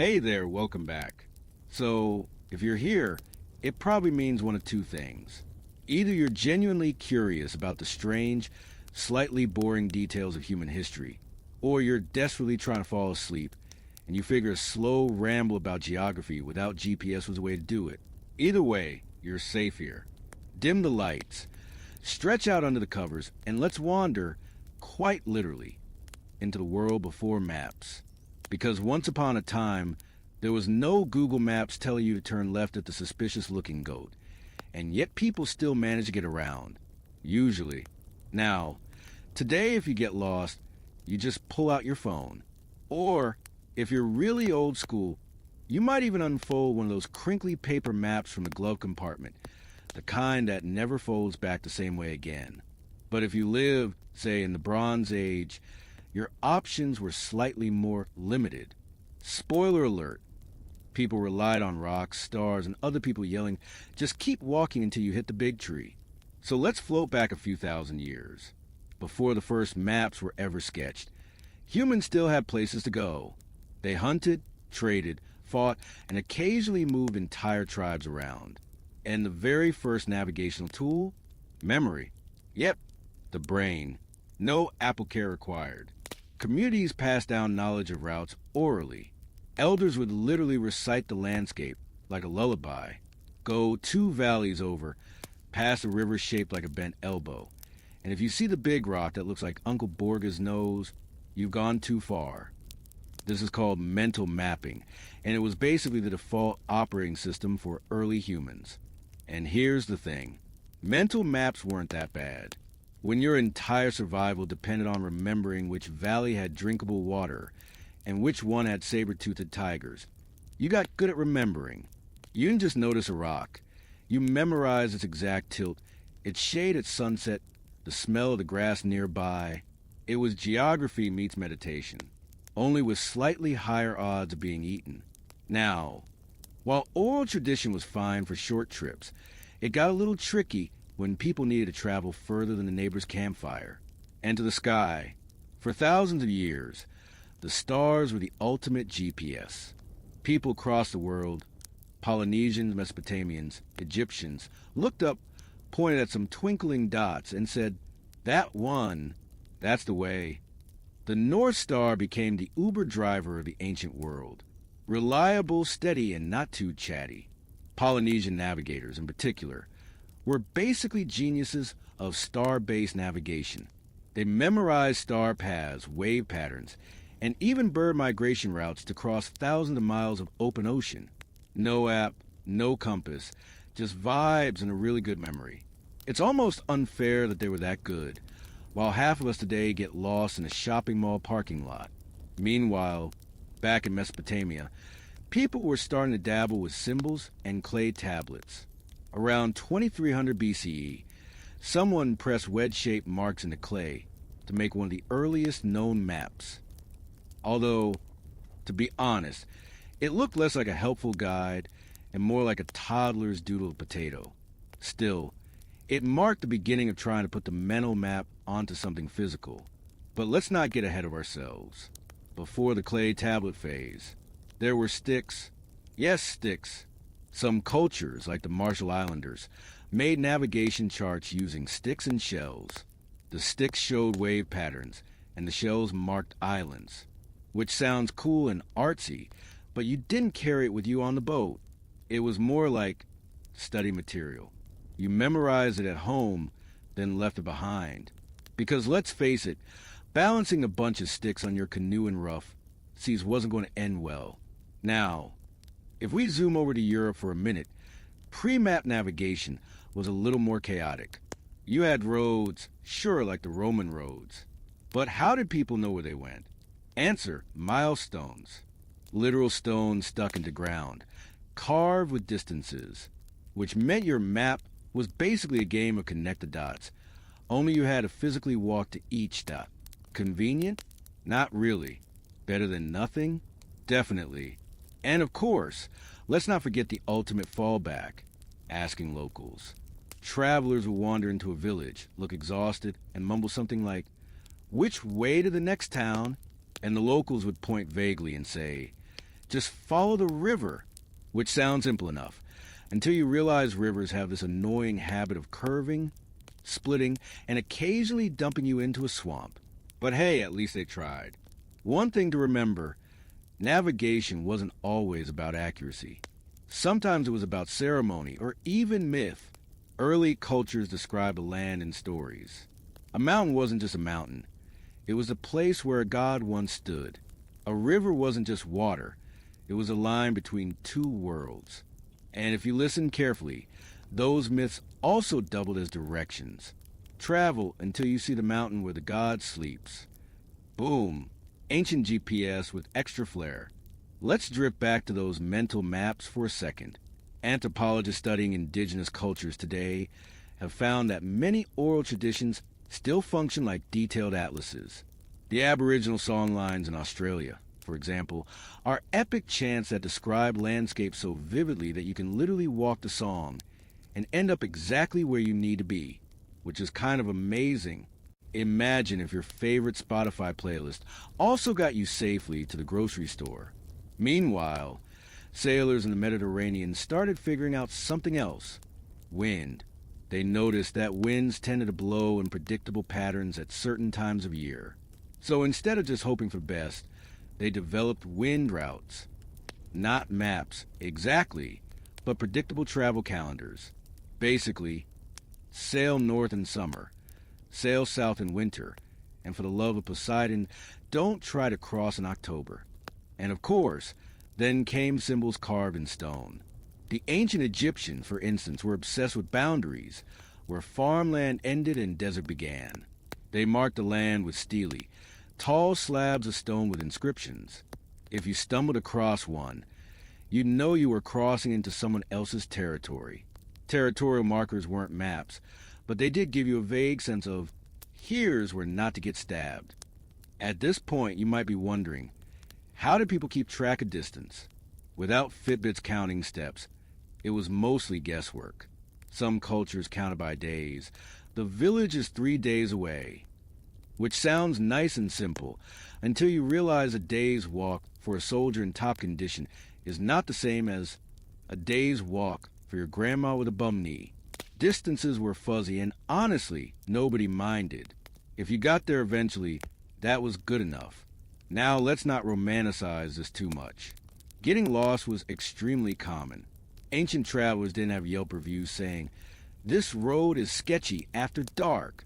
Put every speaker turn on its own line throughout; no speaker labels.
Hey there, welcome back. So, if you're here, it probably means one of two things. Either you're genuinely curious about the strange, slightly boring details of human history, or you're desperately trying to fall asleep and you figure a slow ramble about geography without GPS was a way to do it. Either way, you're safe here. Dim the lights, stretch out under the covers, and let's wander, quite literally, into the world before maps. Because once upon a time, there was no Google Maps telling you to turn left at the suspicious-looking goat. And yet people still manage to get around. Usually. Now, today if you get lost, you just pull out your phone. Or, if you're really old school, you might even unfold one of those crinkly paper maps from the glove compartment, the kind that never folds back the same way again. But if you live, say, in the Bronze Age, your options were slightly more limited. Spoiler alert. People relied on rocks, stars, and other people yelling, just keep walking until you hit the big tree. So let's float back a few thousand years. Before the first maps were ever sketched, humans still had places to go. They hunted, traded, fought, and occasionally moved entire tribes around. And the very first navigational tool? Memory. Yep, the brain. No Apple Care required. Communities passed down knowledge of routes orally. Elders would literally recite the landscape like a lullaby. Go 2 valleys over, past a river shaped like a bent elbow. And if you see the big rock that looks like Uncle Borga's nose, you've gone too far. This is called mental mapping, and it was basically the default operating system for early humans. And here's the thing. Mental maps weren't that bad. When your entire survival depended on remembering which valley had drinkable water and which one had saber-toothed tigers, you got good at remembering. You didn't just notice a rock. You memorized its exact tilt, its shade at sunset, the smell of the grass nearby. It was geography meets meditation, only with slightly higher odds of being eaten. Now, while oral tradition was fine for short trips, it got a little tricky when people needed to travel further than the neighbor's campfire. And to the sky. For thousands of years, the stars were the ultimate GPS. People across the world, Polynesians, Mesopotamians, Egyptians, looked up, pointed at some twinkling dots, and said, that one, that's the way. The North Star became the Uber driver of the ancient world. Reliable, steady, and not too chatty. Polynesian navigators, in particular, were basically geniuses of star-based navigation. They memorized star paths, wave patterns, and even bird migration routes to cross thousands of miles of open ocean. No app, no compass, just vibes and a really good memory. It's almost unfair that they were that good, while half of us today get lost in a shopping mall parking lot. Meanwhile, back in Mesopotamia, people were starting to dabble with symbols and clay tablets. Around 2300 BCE, someone pressed wedge-shaped marks into clay to make one of the earliest known maps. Although, to be honest, it looked less like a helpful guide and more like a toddler's doodled potato. Still, it marked the beginning of trying to put the mental map onto something physical. But let's not get ahead of ourselves. Before the clay tablet phase, there were sticks. Yes, sticks. Some cultures, like the Marshall Islanders, made navigation charts using sticks and shells. The sticks showed wave patterns, and the shells marked islands, which sounds cool and artsy, but you didn't carry it with you on the boat. It was more like study material. You memorized it at home, then left it behind. Because let's face it, balancing a bunch of sticks on your canoe in rough seas wasn't going to end well. Now, if we zoom over to Europe for a minute, pre-map navigation was a little more chaotic. You had roads, sure, like the Roman roads. But how did people know where they went? Answer, milestones. Literal stones stuck into ground, carved with distances, which meant your map was basically a game of connect the dots, only you had to physically walk to each dot. Convenient? Not really. Better than nothing? Definitely. And of course, let's not forget the ultimate fallback, asking locals. Travelers would wander into a village, look exhausted, and mumble something like, "Which way to the next town?" And the locals would point vaguely and say, Just follow the river, which sounds simple enough, until you realize rivers have this annoying habit of curving, splitting, and occasionally dumping you into a swamp. But hey, at least they tried. One thing to remember, navigation wasn't always about accuracy. Sometimes it was about ceremony or even myth. Early cultures described a land in stories. A mountain wasn't just a mountain. It was a place where a god once stood. A river wasn't just water. It was a line between two worlds. And if you listen carefully, those myths also doubled as directions. Travel until you see the mountain where the god sleeps. Boom! Ancient GPS with extra flair. Let's drift back to those mental maps for a second. Anthropologists studying indigenous cultures today have found that many oral traditions still function like detailed atlases. The Aboriginal songlines in Australia, for example, are epic chants that describe landscapes so vividly that you can literally walk the song and end up exactly where you need to be, which is kind of amazing. Imagine if your favorite Spotify playlist also got you safely to the grocery store. Meanwhile, sailors in the Mediterranean started figuring out something else: wind. They noticed that winds tended to blow in predictable patterns at certain times of year. So instead of just hoping for the best, they developed wind routes. Not maps, exactly, but predictable travel calendars. Basically, sail north in summer, sail south in winter, and for the love of Poseidon, don't try to cross in October. And of course, then came symbols carved in stone. The ancient Egyptians, for instance, were obsessed with boundaries, where farmland ended and desert began. They marked the land with stelae, tall slabs of stone with inscriptions. If you stumbled across one, you'd know you were crossing into someone else's territory. Territorial markers weren't maps, but they did give you a vague sense of, here's where not to get stabbed. At this point, you might be wondering, how did people keep track of distance? Without Fitbits counting steps, it was mostly guesswork. Some cultures counted by days. The village is 3 days away, which sounds nice and simple until you realize a day's walk for a soldier in top condition is not the same as a day's walk for your grandma with a bum knee. Distances were fuzzy, and honestly, nobody minded. If you got there eventually, that was good enough. Now let's not romanticize this too much. Getting lost was extremely common. Ancient travelers didn't have Yelp reviews saying, "This road is sketchy after dark."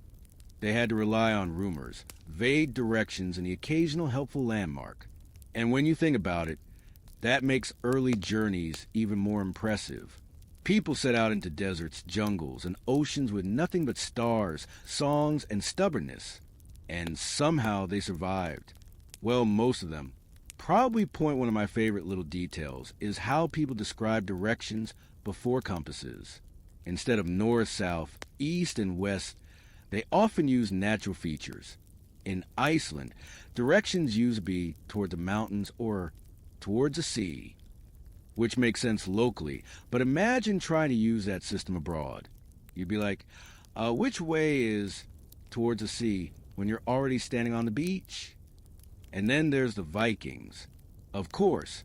They had to rely on rumors, vague directions, and the occasional helpful landmark. And when you think about it, that makes early journeys even more impressive. People set out into deserts, jungles, and oceans with nothing but stars, songs, and stubbornness. And somehow they survived. Well, most of them. Probably one of my favorite little details is how people describe directions before compasses. Instead of north, south, east, and west, they often use natural features. In Iceland, directions used to be toward the mountains or towards the sea, which makes sense locally, but imagine trying to use that system abroad. You'd be like, which way is towards the sea when you're already standing on the beach? And then there's the Vikings. Of course,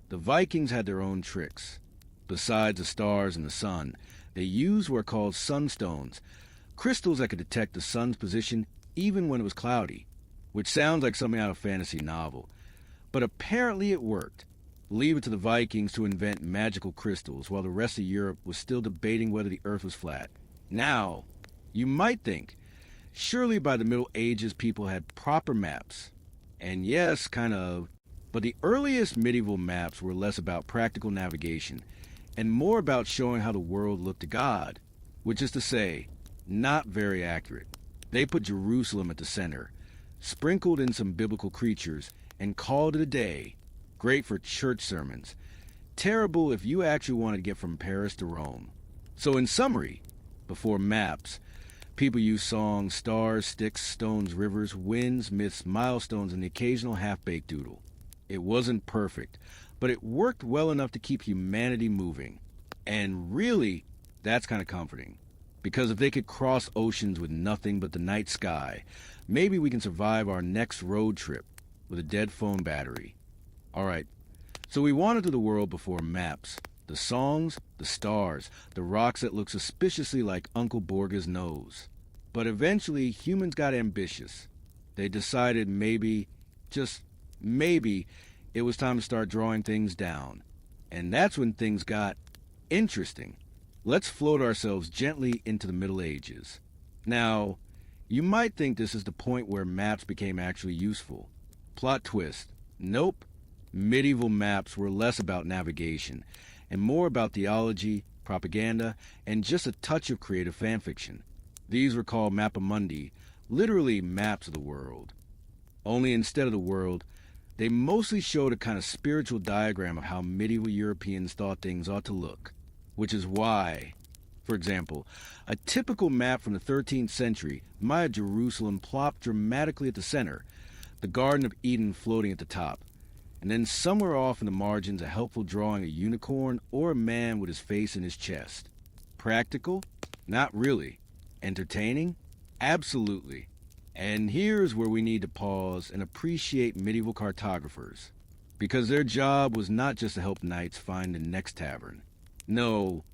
the Vikings had their own tricks. Besides the stars and the sun, they used what were called sunstones, crystals that could detect the sun's position even when it was cloudy, which sounds like something out of a fantasy novel. But apparently it worked. Leave it to the Vikings to invent magical crystals while the rest of Europe was still debating whether the earth was flat. Now, you might think, surely by the Middle Ages people had proper maps. And yes, kind of. But the earliest medieval maps were less about practical navigation and more about showing how the world looked to God, which is to say, not very accurate. They put Jerusalem at the center, sprinkled in some biblical creatures, and called it a day. Great for church sermons. Terrible if you actually wanted to get from Paris to Rome. So in summary, before maps, people used songs, stars, sticks, stones, rivers, winds, myths, milestones, and the occasional half-baked doodle. It wasn't perfect, but it worked well enough to keep humanity moving. And really, that's kind of comforting. Because if they could cross oceans with nothing but the night sky, maybe we can survive our next road trip with a dead phone battery. Alright, So we wandered through the world before maps. The songs, the stars, the rocks that look suspiciously like Uncle Borga's nose. But eventually, humans got ambitious. They decided maybe, just maybe, it was time to start drawing things down. And that's when things got interesting. Let's float ourselves gently into the Middle Ages. Now, you might think this is the point where maps became actually useful. Plot twist. Nope. Medieval maps were less about navigation and more about theology, propaganda, and just a touch of creative fanfiction. These were called mappamundi, literally maps of the world. Only instead of the world, they mostly showed a kind of spiritual diagram of how medieval Europeans thought things ought to look, which is why, for example, a typical map from the 13th century might have Jerusalem plopped dramatically at the center, the Garden of Eden floating at the top, and then somewhere off in the margins a helpful drawing a unicorn or a man with his face in his chest. Practical? Not really. Entertaining? Absolutely. And here's where we need to pause and appreciate medieval cartographers, because their job was not just to help knights find the next tavern. No,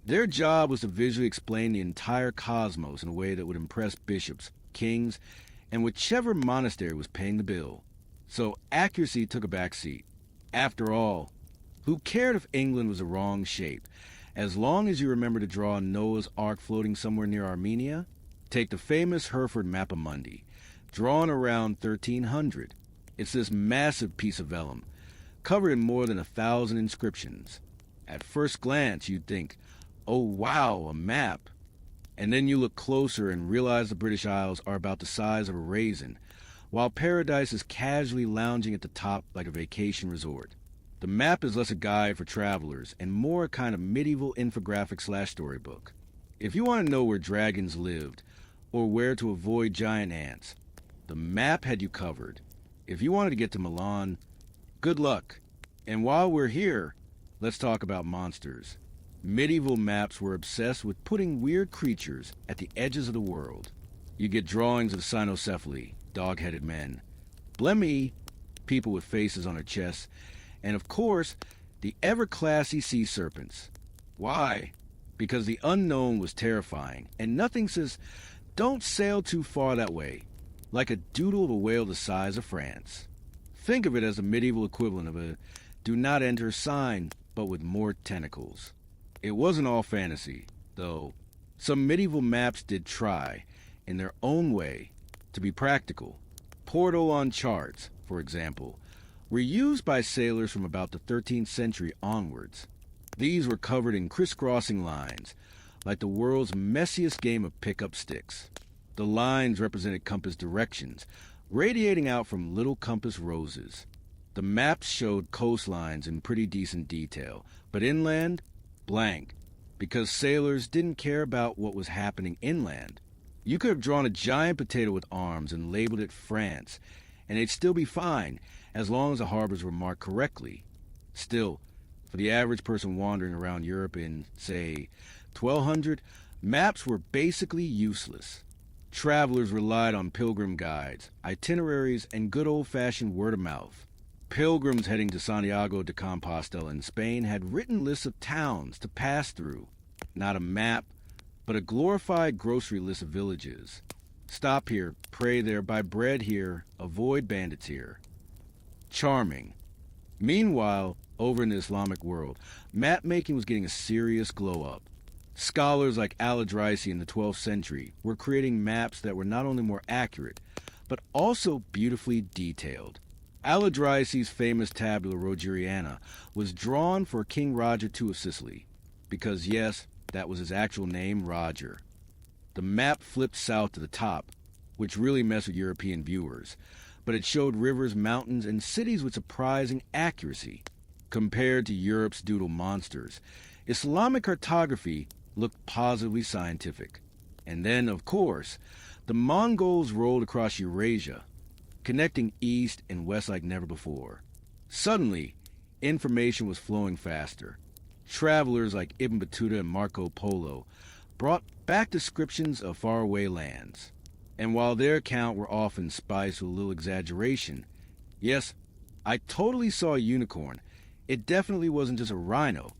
their job was to visually explain the entire cosmos in a way that would impress bishops, kings, and whichever monastery was paying the bill. So accuracy took a back seat. After all, who cared if England was the wrong shape? As long as you remember to draw Noah's Ark floating somewhere near Armenia, take the famous Hereford Mappamundi, drawn around 1300. It's this massive piece of vellum, covered in more than 1,000 inscriptions. At first glance, you'd think, oh wow, a map. And then you look closer and realize the British Isles are about the size of a raisin, while paradise is casually lounging at the top like a vacation resort. The map is less a guide for travelers and more a kind of medieval infographic/storybook. If you want to know where dragons lived, or where to avoid giant ants, the map had you covered. If you wanted to get to Milan, good luck. And while we're here, let's talk about monsters. Medieval maps were obsessed with putting weird creatures at the edges of the world. You get drawings of cynocephaly, dog-headed men, blemmy, people with faces on their chests, and of course, the ever-classy sea serpents. Why? Because the unknown was terrifying, and nothing says, don't sail too far that way, like a doodle of a whale the size of France. Think of it as a medieval equivalent of a do not enter sign, but with more tentacles. It wasn't all fantasy, though. Some medieval maps did try, in their own way, to be practical. Portal on charts, for example, were used by sailors from about the 13th century onwards. These were covered in crisscrossing lines, like the world's messiest game of pick-up sticks. The lines represented compass directions, radiating out from little compass roses. The maps showed coastlines in pretty decent detail, but inland, blank, because sailors didn't care about what was happening inland. You could have drawn a giant potato with arms and labeled it France, and it'd still be fine, as long as the harbors were marked correctly. Still, for the average person wandering around Europe in, say, 1200, maps were basically useless. Travelers relied on pilgrim guides, itineraries, and good old-fashioned word-of-mouth. Pilgrims heading to Santiago de Compostela in Spain had written lists of towns to pass through. Not a map, but a glorified grocery list of villages. Stop here, pray there, buy bread here, avoid bandits here. Charming. Meanwhile, over in the Islamic world, map-making was getting a serious glow-up. Scholars like Al-Idrisi in the 12th century were creating maps that were not only more accurate, but also beautifully detailed. Al-Idrisi's famous tabula Rogeriana was drawn for King Roger II of Sicily, because yes, that was his actual name, Roger. The map flipped south to the top, which really messed with European viewers, but it showed rivers, mountains, and cities with surprising accuracy. Compared to Europe's doodle monsters, Islamic cartography looked positively scientific. And then, of course, the Mongols rolled across Eurasia, connecting east and west like never before. Suddenly, information was flowing faster. Travelers like Ibn Battuta and Marco Polo brought back descriptions of faraway lands. And while their account were often spiced with a little exaggeration, yes, I totally saw a unicorn, It definitely wasn't just a rhino.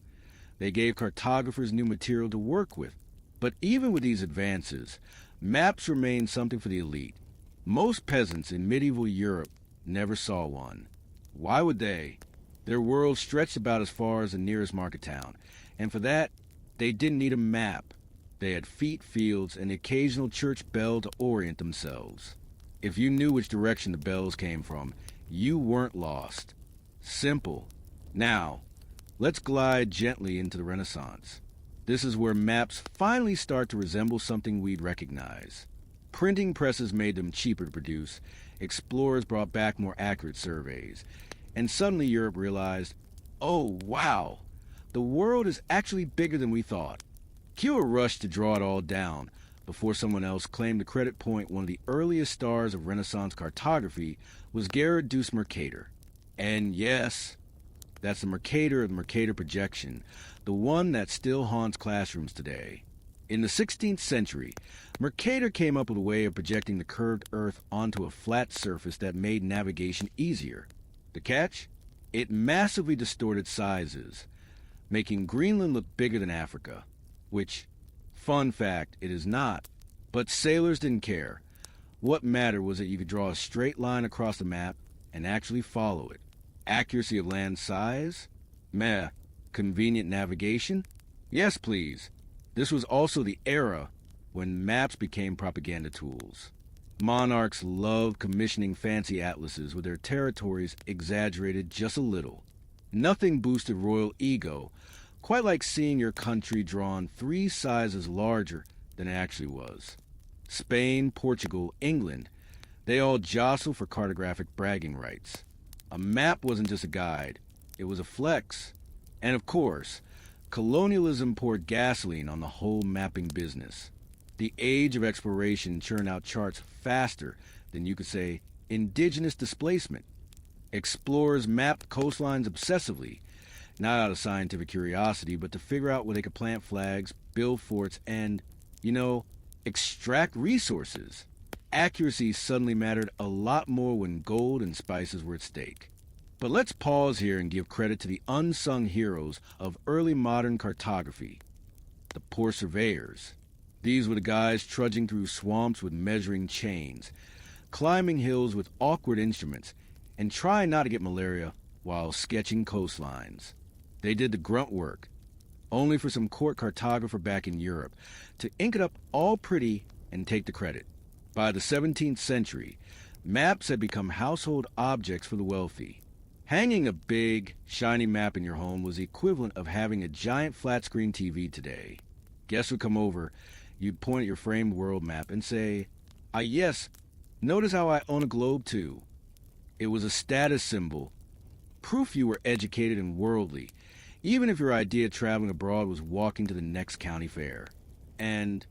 They gave cartographers new material to work with. But even with these advances, maps remained something for the elite. Most peasants in medieval Europe never saw one. Why would they? Their world stretched about as far as the nearest market town, and for that, they didn't need a map. They had feet, fields, and the occasional church bell to orient themselves. If you knew which direction the bells came from, you weren't lost. Simple. Now, let's glide gently into the Renaissance. This is where maps finally start to resemble something we'd recognize. Printing presses made them cheaper to produce, explorers brought back more accurate surveys, and suddenly Europe realized, oh wow, the world is actually bigger than we thought. Cue a rush to draw it all down before someone else claimed to credit point one of the earliest stars of Renaissance cartography was Gerard Deus Mercator. And yes, that's the Mercator of the Mercator projection, the one that still haunts classrooms today. In the 16th century, Mercator came up with a way of projecting the curved Earth onto a flat surface that made navigation easier. The catch? It massively distorted sizes, making Greenland look bigger than Africa, which, fun fact, it is not. But sailors didn't care. What mattered was that you could draw a straight line across the map and actually follow it. Accuracy of land size? Meh. Convenient navigation? Yes, please. This was also the era when maps became propaganda tools. Monarchs loved commissioning fancy atlases with their territories exaggerated just a little. Nothing boosted royal ego quite like seeing your country drawn 3 sizes larger than it actually was. Spain, Portugal, England, they all jostled for cartographic bragging rights. A map wasn't just a guide, it was a flex. And of course, colonialism poured gasoline on the whole mapping business. The age of exploration churned out charts faster than you could say indigenous displacement. Explorers mapped coastlines obsessively, not out of scientific curiosity, but to figure out where they could plant flags, build forts, and, extract resources. Accuracy suddenly mattered a lot more when gold and spices were at stake. But let's pause here and give credit to the unsung heroes of early modern cartography, the poor surveyors. These were the guys trudging through swamps with measuring chains, climbing hills with awkward instruments, and trying not to get malaria while sketching coastlines. They did the grunt work, only for some court cartographer back in Europe to ink it up all pretty and take the credit. By the 17th century, maps had become household objects for the wealthy. Hanging a big, shiny map in your home was the equivalent of having a giant flat-screen TV today. Guests would come over, you'd point at your framed world map and say, "Ah yes, notice how I own a globe too." It was a status symbol, proof you were educated and worldly, even if your idea of traveling abroad was walking to the next county fair. And,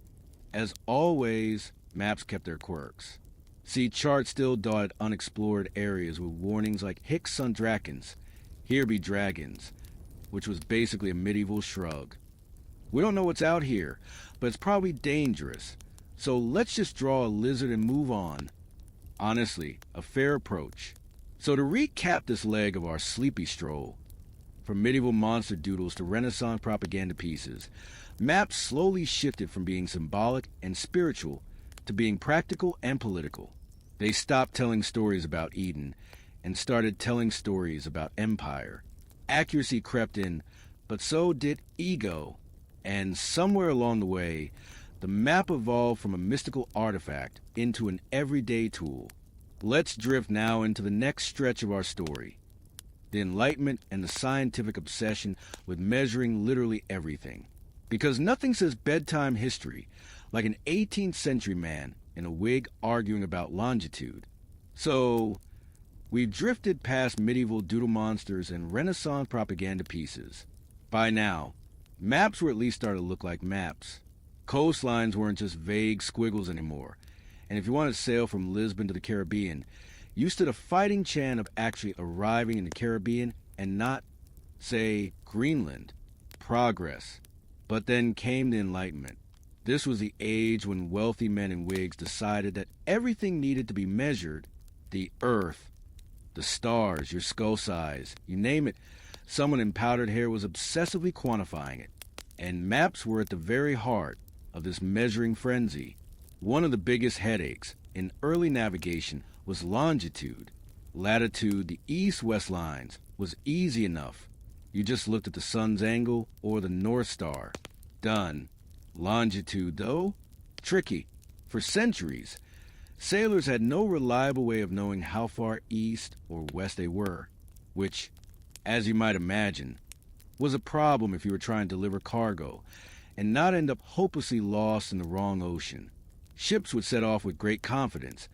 as always, maps kept their quirks. See, charts still dotted unexplored areas with warnings like "Hicks on Drakens, here be dragons," which was basically a medieval shrug. We don't know what's out here, but it's probably dangerous, so let's just draw a lizard and move on. Honestly, a fair approach. So to recap this leg of our sleepy stroll, from medieval monster doodles to Renaissance propaganda pieces, maps slowly shifted from being symbolic and spiritual to being practical and political. They stopped telling stories about Eden and started telling stories about empire. Accuracy crept in, but so did ego. And somewhere along the way, the map evolved from a mystical artifact into an everyday tool. Let's drift now into the next stretch of our story. The Enlightenment and the scientific obsession with measuring literally everything. Because nothing says bedtime history like an 18th century man in a wig arguing about longitude. So, we've drifted past medieval doodle monsters and Renaissance propaganda pieces. By now, maps were at least starting to look like maps. Coastlines weren't just vague squiggles anymore. And if you wanted to sail from Lisbon to the Caribbean, you stood a fighting chance of actually arriving in the Caribbean and not, say, Greenland. Progress. But then came the Enlightenment. This was the age when wealthy men in wigs decided that everything needed to be measured. The Earth, the stars, your skull size, you name it, Someone in powdered hair was obsessively quantifying it, and maps were at the very heart of this measuring frenzy. One of the biggest headaches in early navigation was longitude. Latitude, the east-west lines, was easy enough. You just looked at the sun's angle or the North Star. Done. Longitude, though? Tricky. For centuries, sailors had no reliable way of knowing how far east or west they were, which, as you might imagine, was a problem if you were trying to deliver cargo and not end up hopelessly lost in the wrong ocean. Ships would set off with great confidence,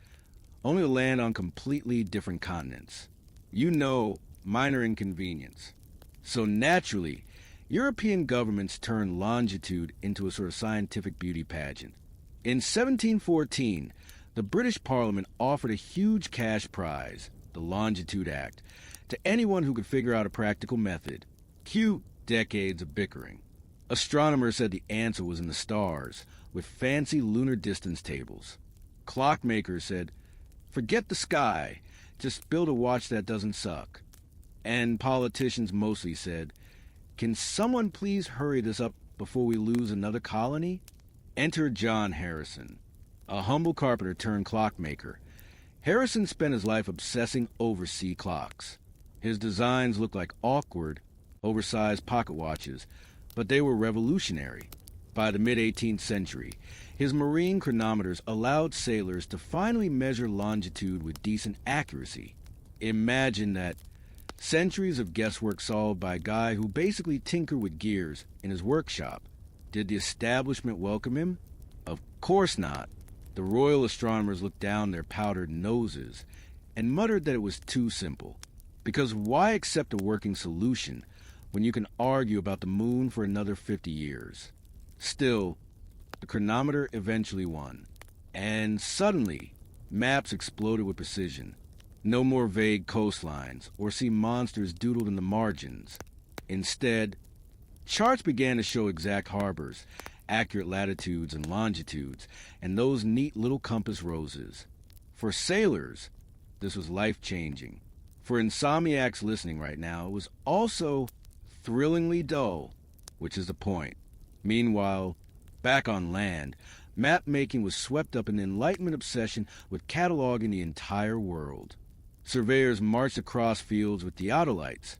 only to land on completely different continents. Minor inconvenience. So naturally, European governments turned longitude into a sort of scientific beauty pageant. In 1714, the British Parliament offered a huge cash prize, the Longitude Act, to anyone who could figure out a practical method. Cue decades of bickering. Astronomers said the answer was in the stars, with fancy lunar distance tables. Clockmakers said, forget the sky, just build a watch that doesn't suck. And politicians mostly said, can someone please hurry this up before we lose another colony? Enter John Harrison, a humble carpenter turned clockmaker. Harrison spent his life obsessing over sea clocks. His designs looked like awkward, oversized pocket watches, but they were revolutionary. By the mid-18th century, his marine chronometers allowed sailors to finally measure longitude with decent accuracy. Imagine that. Centuries of guesswork solved by a guy who basically tinkered with gears in his workshop. Did the establishment welcome him? Of course not. The royal astronomers looked down their powdered noses and muttered that it was too simple. Because why accept a working solution when you can argue about the moon for another 50 years? Still, the chronometer eventually won. And suddenly, maps exploded with precision. No more vague coastlines or sea monsters doodled in the margins. Instead, charts began to show exact harbors, accurate latitudes and longitudes, and those neat little compass roses. For sailors, this was life-changing. For insomniacs listening right now, it was also thrillingly dull, which is the point. Meanwhile, back on land, map-making was swept up in the Enlightenment obsession with cataloging the entire world. Surveyors marched across fields with theodolites,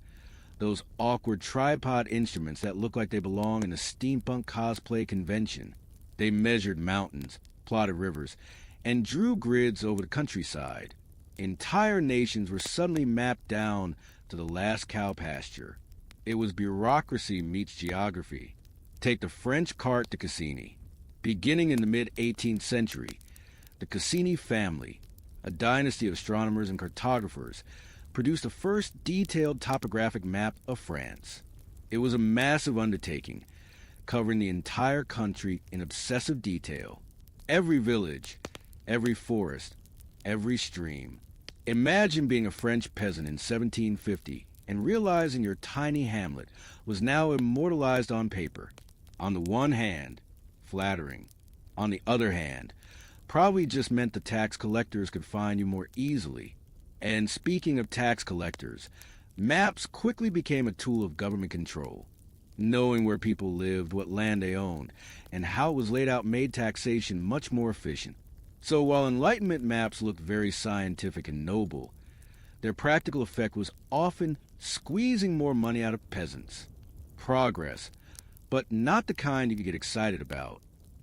those awkward tripod instruments that look like they belong in a steampunk cosplay convention. They measured mountains, plotted rivers, and drew grids over the countryside. Entire nations were suddenly mapped down to the last cow pasture. It was bureaucracy meets geography. Take the French carte de Cassini. Beginning in the mid-18th century, the Cassini family, a dynasty of astronomers and cartographers, produced the first detailed topographic map of France. It was a massive undertaking, covering the entire country in obsessive detail. Every village, every forest, every stream. Imagine being a French peasant in 1750 and realizing your tiny hamlet was now immortalized on paper. On the one hand, flattering. On the other hand, probably just meant the tax collectors could find you more easily. And speaking of tax collectors, maps quickly became a tool of government control. Knowing where people lived, what land they owned, and how it was laid out made taxation much more efficient. So while Enlightenment maps looked very scientific and noble, their practical effect was often squeezing more money out of peasants. Progress, but not the kind you could get excited about.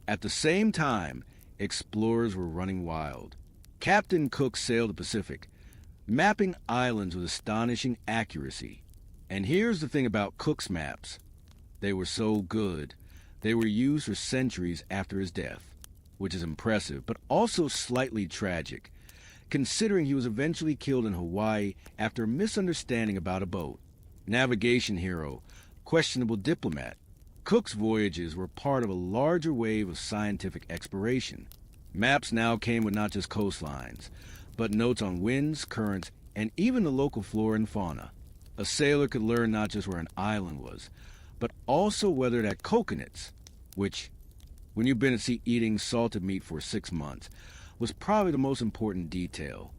At the same time, explorers were running wild. Captain Cook sailed the Pacific, mapping islands with astonishing accuracy. And here's the thing about Cook's maps. They were so good, they were used for centuries after his death, which is impressive, but also slightly tragic, considering he was eventually killed in Hawaii after a misunderstanding about a boat. Navigation hero, questionable diplomat. Cook's voyages were part of a larger wave of scientific exploration. Maps now came with not just coastlines, but notes on winds, currents, and even the local flora and fauna. A sailor could learn not just where an island was, but also whether it had coconuts, which, when you've been at sea eating salted meat for 6 months, was probably the most important detail.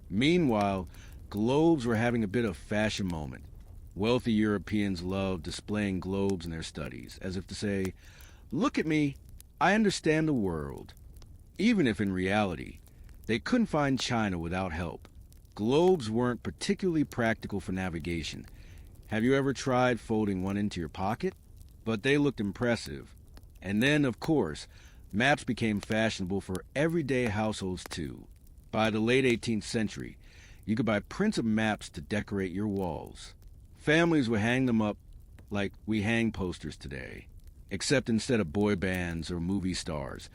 Meanwhile, globes were having a bit of fashion moment. Wealthy Europeans loved displaying globes in their studies, as if to say, "Look at me, I understand the world." Even if in reality, they couldn't find China without help. Globes weren't particularly practical for navigation. Have you ever tried folding one into your pocket? But they looked impressive. And then, of course, maps became fashionable for everyday households too. By the late 18th century, you could buy prints of maps to decorate your walls. Families would hang them up like we hang posters today, except instead of boy bands or movie stars,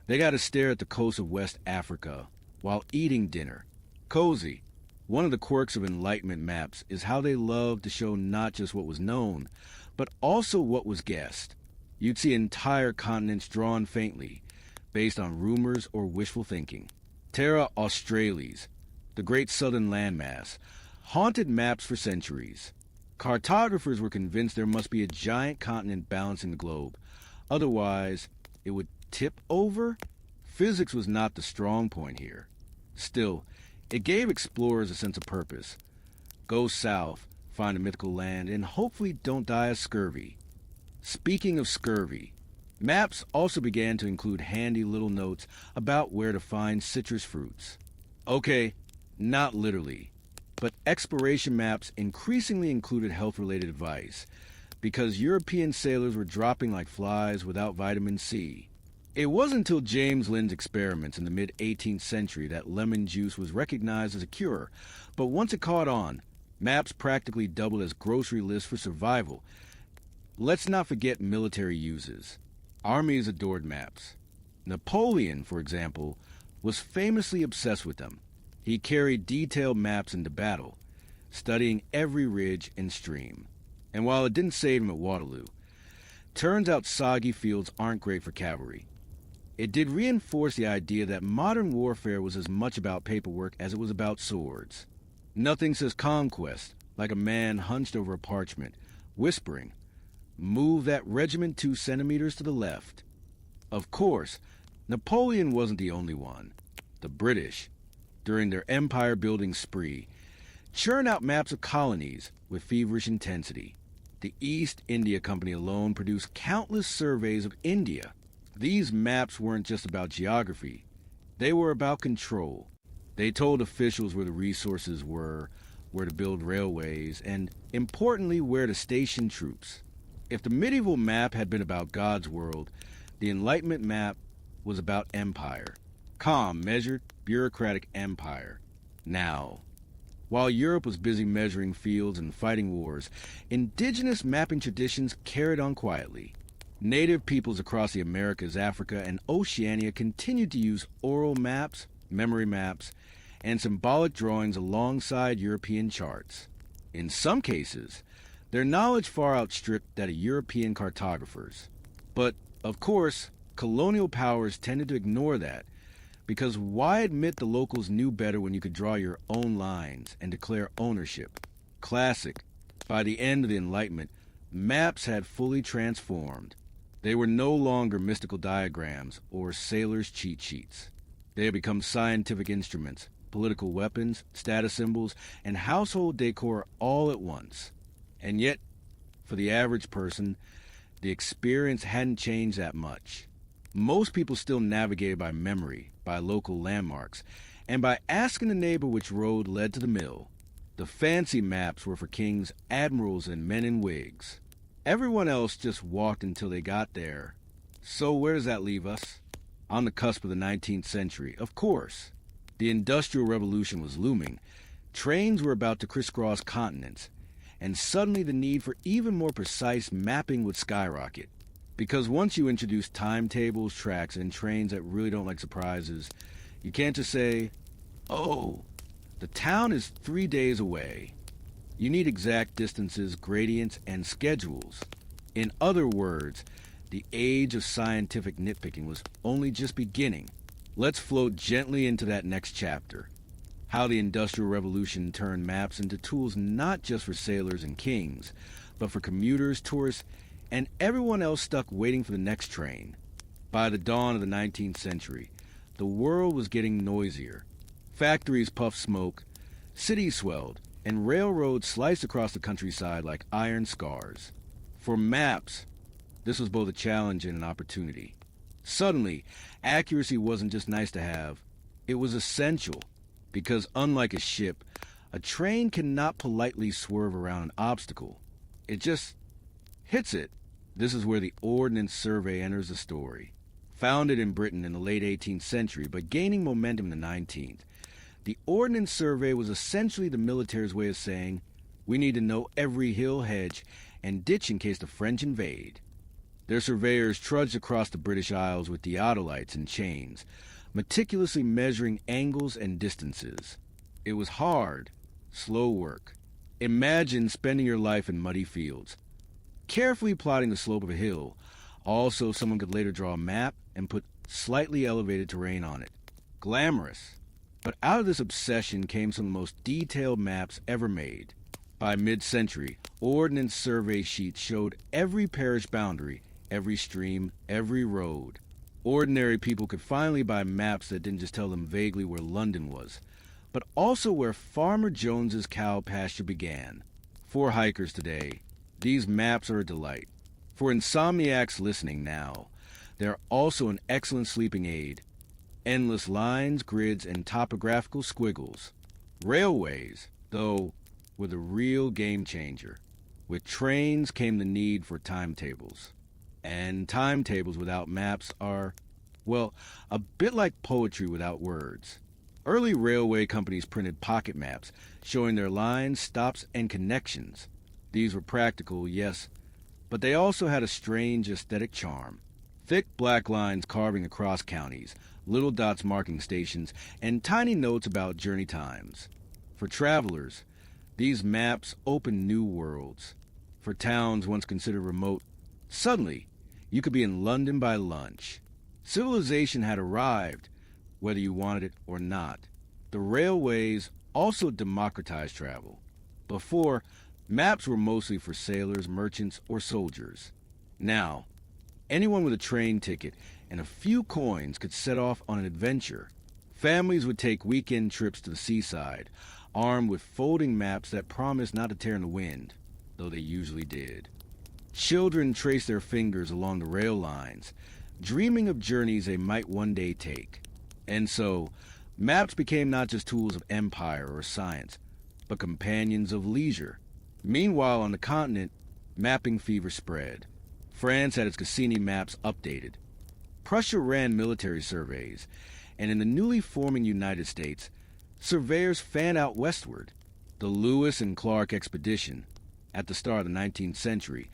they got to stare at the coast of West Africa while eating dinner. Cozy. One of the quirks of Enlightenment maps is how they loved to show not just what was known, but also what was guessed. You'd see entire continents drawn faintly, based on rumors or wishful thinking. Terra Australis, the great southern landmass, haunted maps for centuries. Cartographers were convinced there must be a giant continent balancing the globe. Otherwise, it would tip over? Physics was not the strong point here. Still, it gave explorers a sense of purpose. Go south, find a mythical land, and hopefully don't die of scurvy. Speaking of scurvy, maps also began to include handy little notes about where to find citrus fruits. Okay, not literally, but exploration maps increasingly included health-related advice, because European sailors were dropping like flies without vitamin C. It wasn't until James Linn's experiments in the mid-18th century that lemon juice was recognized as a cure, but once it caught on, maps practically doubled as grocery lists for survival. Let's not forget military uses. Armies adored maps. Napoleon, for example, was famously obsessed with them. He carried detailed maps into battle, studying every ridge and stream. And while it didn't save him at Waterloo, turns out soggy fields aren't great for cavalry. It did reinforce the idea that modern warfare was as much about paperwork as it was about swords. Nothing says conquest like a man hunched over a parchment, whispering, "Move that regiment 2 centimeters to the left." Of course, Napoleon wasn't the only one. The British, during their empire-building spree, churn out maps of colonies with feverish intensity. The East India Company alone produced countless surveys of India. These maps weren't just about geography. They were about control. They told officials where the resources were, where to build railways, and, importantly, where to station troops. If the medieval map had been about God's world, the Enlightenment map was about empire. Calm, measured, bureaucratic empire. Now, while Europe was busy measuring fields and fighting wars, indigenous mapping traditions carried on quietly. Native peoples across the Americas, Africa, and Oceania continued to use oral maps, memory maps, and symbolic drawings alongside European charts. In some cases, their knowledge far outstripped that of European cartographers. But, of course, colonial powers tended to ignore that, because why admit the locals knew better when you could draw your own lines and declare ownership? Classic. By the end of the Enlightenment, maps had fully transformed. They were no longer mystical diagrams or sailors' cheat sheets. They had become scientific instruments, political weapons, status symbols, and household decor all at once. And yet, for the average person, the experience hadn't changed that much. Most people still navigated by memory, by local landmarks, and by asking the neighbor which road led to the mill. The fancy maps were for kings, admirals, and men in wigs. Everyone else just walked until they got there. So where does that leave us? On the cusp of the 19th century, of course. The Industrial Revolution was looming. Trains were about to crisscross continents, and suddenly the need for even more precise mapping would skyrocket. Because once you introduce timetables, tracks, and trains that really don't like surprises, you can't just say, "Oh, the town is 3 days away." You need exact distances, gradients, and schedules. In other words, the age of scientific nitpicking was only just beginning. Let's float gently into that next chapter. How the Industrial Revolution turned maps into tools not just for sailors and kings, but for commuters, tourists, and everyone else stuck waiting for the next train. By the dawn of the 19th century, the world was getting noisier. Factories puffed smoke, cities swelled, and railroads sliced across the countryside like iron scars. For maps, this was both a challenge and an opportunity. Suddenly, accuracy wasn't just nice to have, it was essential, because unlike a ship, a train cannot politely swerve around an obstacle. It just hits it. This is where the Ordnance Survey enters the story. Founded in Britain in the late 18th century, but gaining momentum in the 19th, the Ordnance Survey was essentially the military's way of saying, we need to know every hill, hedge, and ditch in case the French invade. Their surveyors trudged across the British Isles with theodolites and chains, meticulously measuring angles and distances. It was hard, slow work. Imagine spending your life in muddy fields, carefully plotting the slope of a hill. Also, someone could later draw a map and put slightly elevated terrain on it. Glamorous. But out of this obsession came some of the most detailed maps ever made. By mid-century, Ordnance Survey sheets showed every parish boundary, every stream, every road. Ordinary people could finally buy maps that didn't just tell them vaguely where London was, but also where Farmer Jones's cow pasture began. For hikers today, these maps are a delight. For insomniacs listening now, they're also an excellent sleeping aid. Endless lines, grids, and topographical squiggles. Railways, though, were the real game changer. With trains came the need for timetables. And timetables without maps are, well, a bit like poetry without words. Early railway companies printed pocket maps, showing their lines, stops, and connections. These were practical, yes, but they also had a strange aesthetic charm. Thick black lines carving across counties, little dots marking stations, and tiny notes about journey times. For travelers, these maps opened new worlds. For towns once considered remote, suddenly you could be in London by lunch. Civilization had arrived, whether you wanted it or not. The railways also democratized travel. Before, maps were mostly for sailors, merchants, or soldiers. Now, anyone with a train ticket and a few coins could set off on an adventure. Families would take weekend trips to the seaside, armed with folding maps that promised not to tear in the wind, though they usually did. Children traced their fingers along the rail lines, dreaming of journeys they might one day take. And so, maps became not just tools of empire or science, but companions of leisure. Meanwhile, on the continent, mapping fever spread. France had its Cassini maps updated. Prussia ran military surveys, and in the newly forming United States, surveyors fanned out westward. The Lewis and Clark expedition, at the start of the 19th century,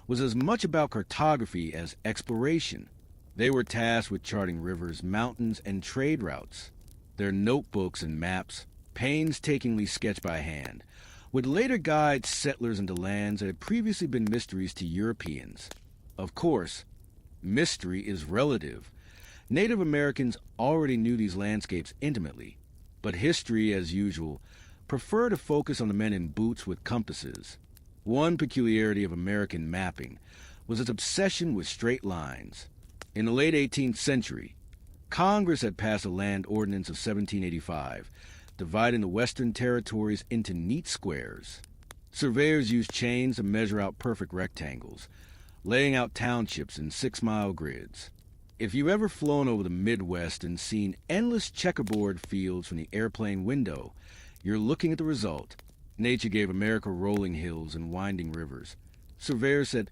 was as much about cartography as exploration. They were tasked with charting rivers, mountains, and trade routes. Their notebooks and maps, painstakingly sketched by hand, would later guide settlers into lands that had previously been mysteries to Europeans. Of course, mystery is relative. Native Americans already knew these landscapes intimately, but history, as usual, preferred to focus on the men in boots with compasses. One peculiarity of American mapping was its obsession with straight lines. In the late 18th century, Congress had passed a land ordinance of 1785, dividing the western territories into neat squares. Surveyors used chains to measure out perfect rectangles, laying out townships in 6-mile grids. If you've ever flown over the Midwest and seen endless checkerboard fields from the airplane window, you're looking at the result. Nature gave America rolling hills and winding rivers. Surveyors said,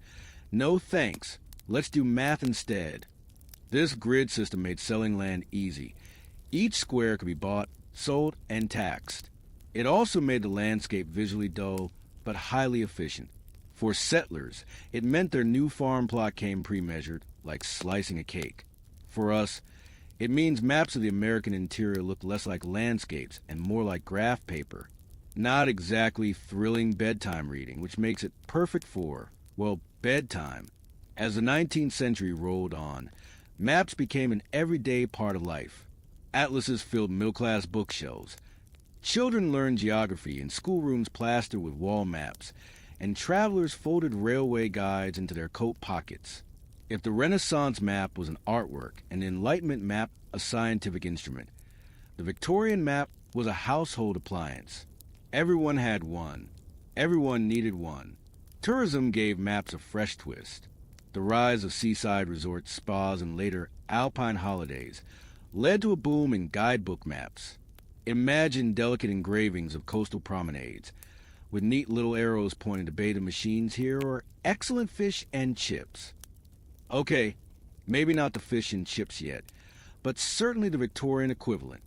no thanks, let's do math instead. This grid system made selling land easy. Each square could be bought, sold, and taxed. It also made the landscape visually dull, but highly efficient. For settlers, it meant their new farm plot came pre-measured, like slicing a cake. For us, it means maps of the American interior look less like landscapes and more like graph paper. Not exactly thrilling bedtime reading, which makes it perfect for, well, bedtime. As the 19th century rolled on, maps became an everyday part of life. Atlases filled middle-class bookshelves. Children learned geography in schoolrooms plastered with wall maps, and travelers folded railway guides into their coat pockets. If the Renaissance map was an artwork and the Enlightenment map a scientific instrument, the Victorian map was a household appliance. Everyone had one. Everyone needed one. Tourism gave maps a fresh twist. The rise of seaside resorts, spas, and later alpine holidays led to a boom in guidebook maps. Imagine delicate engravings of coastal promenades, with neat little arrows pointing to beta machines here or excellent fish and chips. Okay, maybe not the fish and chips yet, but certainly the Victorian equivalent.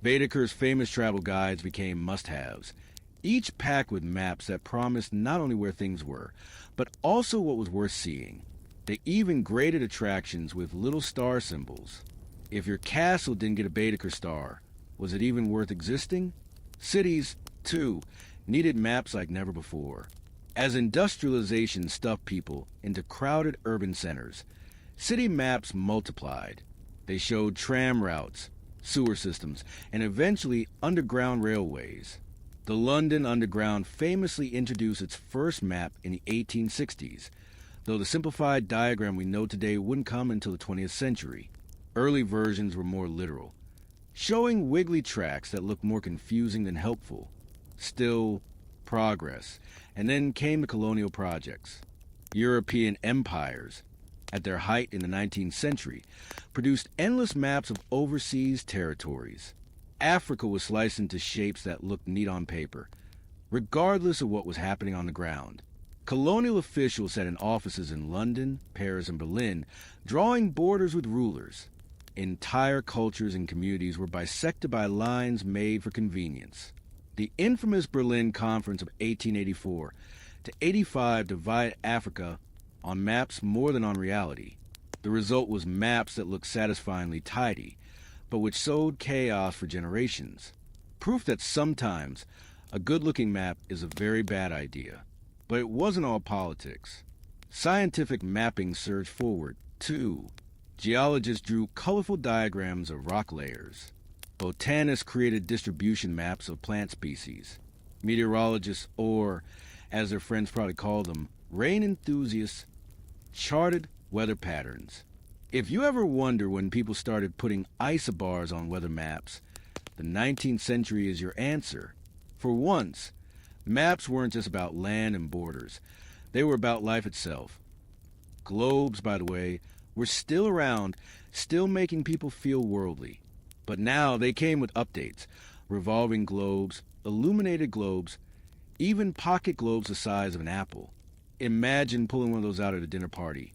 Baedeker's famous travel guides became must-haves, each packed with maps that promised not only where things were, but also what was worth seeing. They even graded attractions with little star symbols. If your castle didn't get a Baedeker star, was it even worth existing? Cities, too, needed maps like never before. As industrialization stuffed people into crowded urban centers, city maps multiplied. They showed tram routes, sewer systems, and eventually underground railways. The London Underground famously introduced its first map in the 1860s, though the simplified diagram we know today wouldn't come until the 20th century. Early versions were more literal, showing wiggly tracks that looked more confusing than helpful. Still, progress. And then came the colonial projects. European empires, at their height in the 19th century, produced endless maps of overseas territories. Africa was sliced into shapes that looked neat on paper, regardless of what was happening on the ground. Colonial officials sat in offices in London, Paris, and Berlin, drawing borders with rulers. Entire cultures and communities were bisected by lines made for convenience. The infamous Berlin Conference of 1884 to 85 divided Africa on maps more than on reality. The result was maps that looked satisfyingly tidy, but which sowed chaos for generations. Proof that sometimes a good-looking map is a very bad idea. But it wasn't all politics. Scientific mapping surged forward, too. Geologists drew colorful diagrams of rock layers. Botanists created distribution maps of plant species. Meteorologists, or, as their friends probably called them, rain enthusiasts, charted weather patterns. If you ever wonder when people started putting isobars on weather maps, the 19th century is your answer. For once, maps weren't just about land and borders. They were about life itself. Globes, by the way, were still around, still making people feel worldly. But now they came with updates. Revolving globes, illuminated globes, even pocket globes the size of an apple. Imagine pulling one of those out at a dinner party.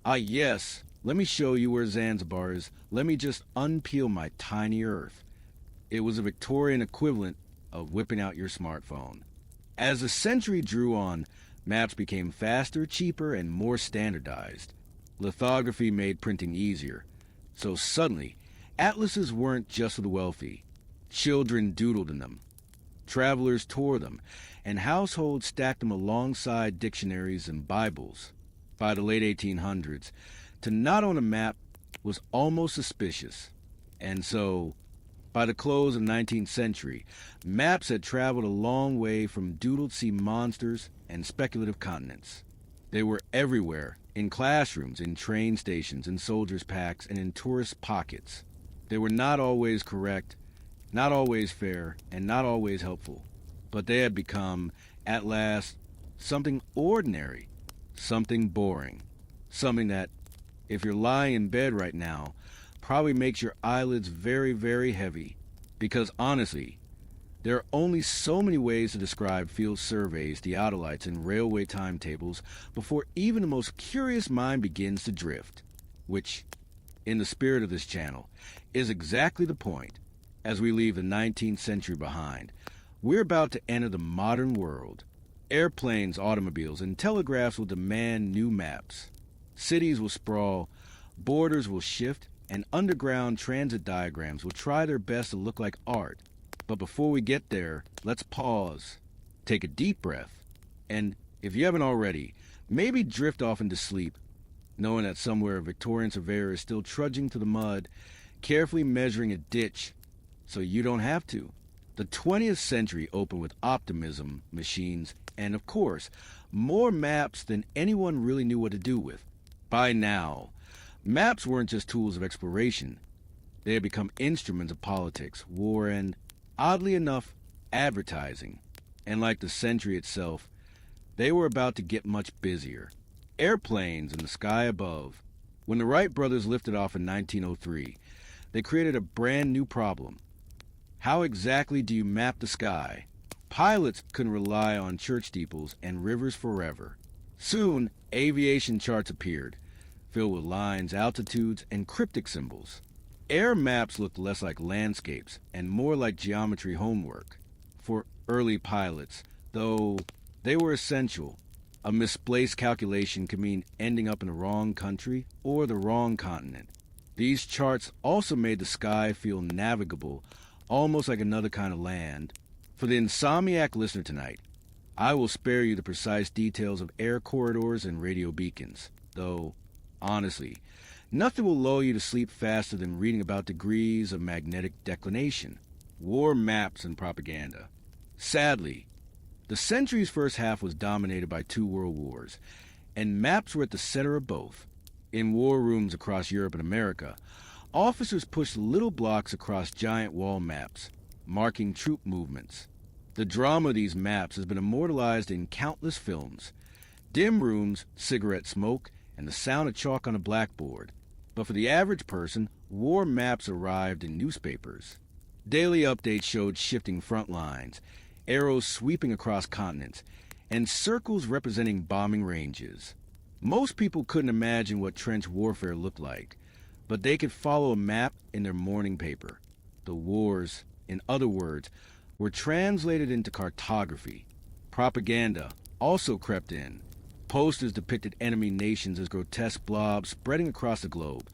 Ah yes, let me show you where Zanzibar is. Let me just unpeel my tiny earth. It was a Victorian equivalent of whipping out your smartphone. As the century drew on, maps became faster, cheaper, and more standardized. Lithography made printing easier. So suddenly, atlases weren't just for the wealthy. Children doodled in them. Travelers tore them, and households stacked them alongside dictionaries and Bibles. By the late 1800s, to not own a map was almost suspicious. And so, by the close of the 19th century, maps had traveled a long way from doodled sea monsters and speculative continents. They were everywhere, in classrooms, in train stations, in soldiers' packs, and in tourist pockets. They were not always correct, not always fair, and not always helpful. But they had become, at last, something ordinary, something boring, something that, if you're lying in bed right now, probably makes your eyelids very, very heavy. Because honestly, there are only so many ways to describe field surveys, theodolites, and railway timetables before even the most curious mind begins to drift. Which, in the spirit of this channel, is exactly the point. As we leave the 19th century behind, we're about to enter the modern world. Airplanes, automobiles, and telegraphs will demand new maps. Cities will sprawl, borders will shift, and underground transit diagrams will try their best to look like art. But before we get there, let's pause, take a deep breath, and, if you haven't already, maybe drift off into sleep, knowing that somewhere a Victorian surveyor is still trudging through the mud, carefully measuring a ditch, so you don't have to. The 20th century opened with optimism, machines, and of course, more maps than anyone really knew what to do with. By now, maps weren't just tools of exploration. They had become instruments of politics, war, and, oddly enough, advertising. And like the century itself, they were about to get much busier. Airplanes in the sky above. When the Wright brothers lifted off in 1903, they created a brand new problem. How exactly do you map the sky? Pilots couldn't rely on church steeples and rivers forever. Soon, aviation charts appeared, filled with lines, altitudes, and cryptic symbols. Air maps looked less like landscapes and more like geometry homework. For early pilots, though they were essential, a misplaced calculation could mean ending up in the wrong country or the wrong continent. These charts also made the sky feel navigable, almost like another kind of land. For the insomniac listener tonight, I will spare you the precise details of air corridors and radio beacons, though, honestly, nothing will lull you to sleep faster than reading about degrees of magnetic declination, war maps, and propaganda. Sadly, the century's first half was dominated by 2 world wars, and maps were at the center of both. In war rooms across Europe and America, officers pushed little blocks across giant wall maps, marking troop movements. The drama of these maps has been immortalized in countless films. Dim rooms, cigarette smoke, and the sound of chalk on a blackboard. But for the average person, war maps arrived in newspapers. Daily updates showed shifting front lines, arrows sweeping across continents, and circles representing bombing ranges. Most people couldn't imagine what trench warfare looked like, but they could follow a map in their morning paper. The wars, in other words, were translated into cartography. Propaganda also crept in. Posters depicted enemy nations as grotesque blobs spreading across the globe,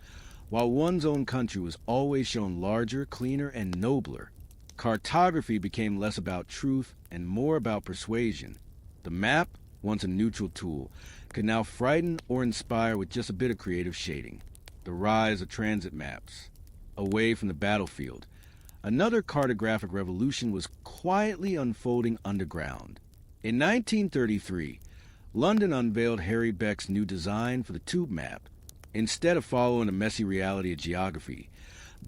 while one's own country was always shown larger, cleaner, and nobler. Cartography became less about truth and more about persuasion. The map, once a neutral tool, could now frighten or inspire with just a bit of creative shading. The rise of transit maps. Away from the battlefield, another cartographic revolution was quietly unfolding underground. In 1933, London unveiled Harry Beck's new design for the tube map. Instead of following the messy reality of geography,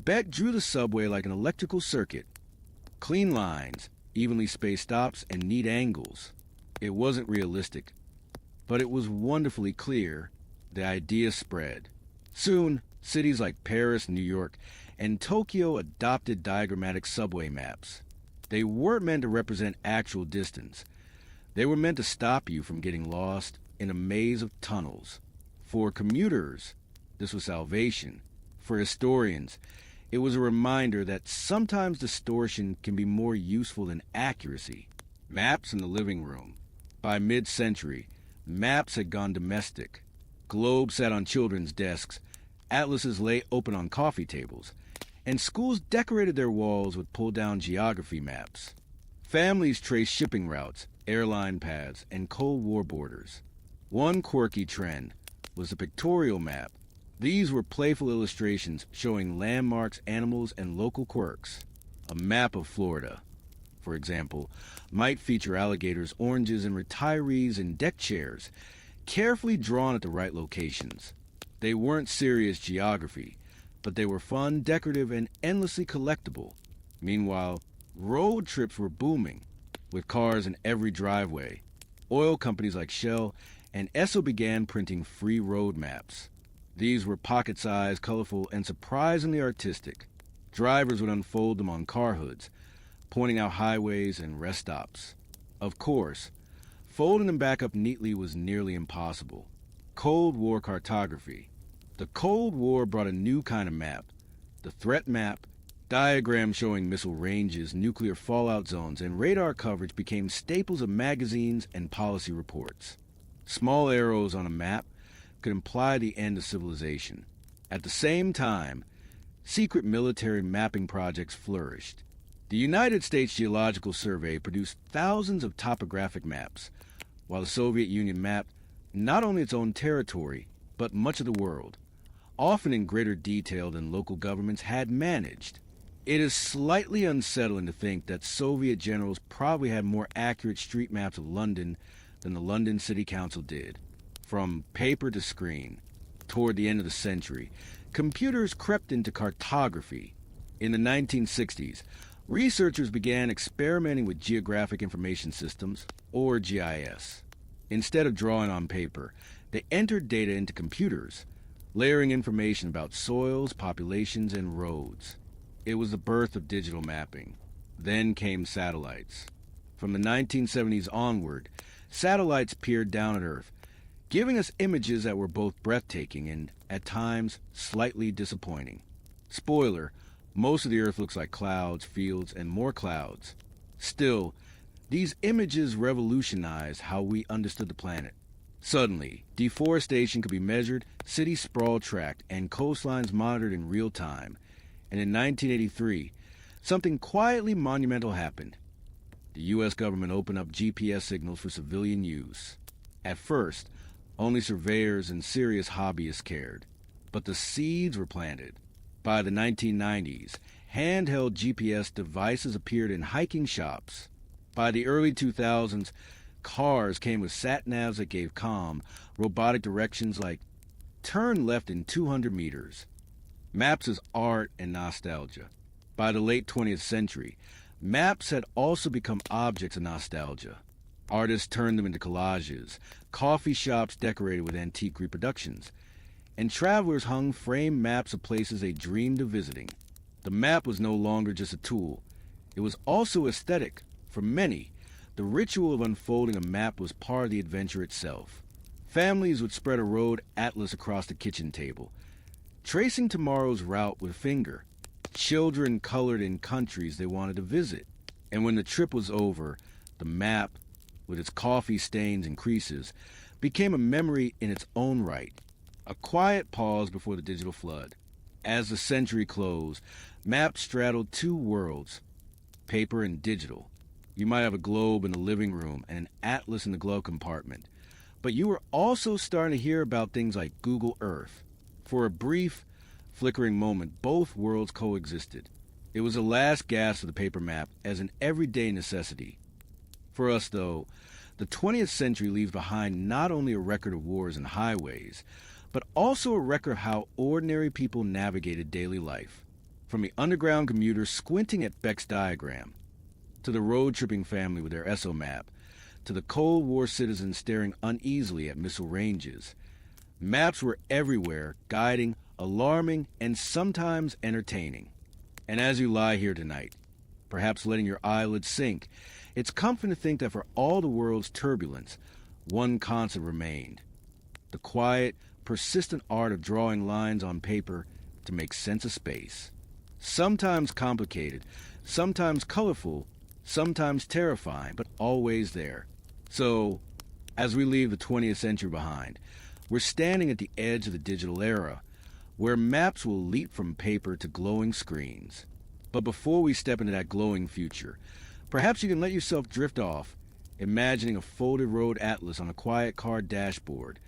Beck drew the subway like an electrical circuit. Clean lines, evenly spaced stops, and neat angles. It wasn't realistic, but it was wonderfully clear. The idea spread. Soon, cities like Paris, New York, and Tokyo adopted diagrammatic subway maps. They weren't meant to represent actual distance. They were meant to stop you from getting lost in a maze of tunnels. For commuters, this was salvation. For historians, it was a reminder that sometimes distortion can be more useful than accuracy. Maps in the living room. By mid-century, maps had gone domestic. Globes sat on children's desks, atlases lay open on coffee tables, and schools decorated their walls with pulled-down geography maps. Families traced shipping routes, airline paths, and Cold War borders. One quirky trend was the pictorial map. These were playful illustrations showing landmarks, animals, and local quirks. A map of Florida, for example, might feature alligators, oranges, and retirees in deck chairs, carefully drawn at the right locations. They weren't serious geography, but they were fun, decorative, and endlessly collectible. Meanwhile, road trips were booming, with cars in every driveway. Oil companies like Shell and Esso began printing free road maps. These were pocket-sized, colorful, and surprisingly artistic. Drivers would unfold them on car hoods, pointing out highways and rest stops. Of course, folding them back up neatly was nearly impossible. Cold War cartography. The Cold War brought a new kind of map, the threat map. Diagrams showing missile ranges, nuclear fallout zones, and radar coverage became staples of magazines and policy reports. Small arrows on a map could imply the end of civilization. At the same time, secret military mapping projects flourished. The United States Geological Survey produced thousands of topographic maps, while the Soviet Union mapped not only its own territory, but much of the world, often in greater detail than local governments had managed. It is slightly unsettling to think that Soviet generals probably had more accurate street maps of London than the London City Council did. From paper to screen, toward the end of the century, computers crept into cartography. In the 1960s, Researchers began experimenting with geographic information systems, or GIS. Instead of drawing on paper, they entered data into computers, layering information about soils, populations, and roads. It was the birth of digital mapping. Then came satellites. From the 1970s onward, satellites peered down at Earth, giving us images that were both breathtaking and, at times, slightly disappointing. Spoiler, most of the Earth looks like clouds, fields, and more clouds. Still, these images revolutionized how we understood the planet. Suddenly, deforestation could be measured, cities sprawl tracked, and coastlines monitored in real time. And in 1983, something quietly monumental happened. The U.S. government opened up GPS signals for civilian use. At first, only surveyors and serious hobbyists cared. But the seeds were planted. By the 1990s, handheld GPS devices appeared in hiking shops. By the early 2000s, cars came with sat-navs that gave calm, robotic directions like, turn left in 200 meters. Maps as art and nostalgia. By the late 20th century, maps had also become objects of nostalgia. Artists turned them into collages, coffee shops decorated with antique reproductions, and travelers hung framed maps of places they dreamed of visiting. The map was no longer just a tool. It was also aesthetic. For many, the ritual of unfolding a map was part of the adventure itself. Families would spread a road atlas across the kitchen table, tracing tomorrow's route with a finger. Children colored in countries they wanted to visit. And when the trip was over, the map, with its coffee stains and creases, became a memory in its own right. A quiet pause before the digital flood. As the century closed, maps straddled two worlds, paper and digital. You might have a globe in the living room and an atlas in the glove compartment. But you were also starting to hear about things like Google Earth. For a brief, flickering moment, both worlds coexisted. It was the last gasp of the paper map as an everyday necessity. For us, though, the 20th century leaves behind not only a record of wars and highways, but also a record of how ordinary people navigated daily life. From the underground commuter squinting at Beck's diagram, to the road-tripping family with their ESO map, to the Cold War citizen staring uneasily at missile ranges. Maps were everywhere, guiding, alarming, and sometimes entertaining. And as you lie here tonight, perhaps letting your eyelids sink, it's comforting to think that for all the world's turbulence, one constant remained. The quiet, persistent art of drawing lines on paper to make sense of space. Sometimes complicated, sometimes colorful, sometimes terrifying, but always there. So, as we leave the 20th century behind, we're standing at the edge of the digital era, where maps will leap from paper to glowing screens. But before we step into that glowing future, perhaps you can let yourself drift off, imagining a folded road atlas on a quiet car dashboard,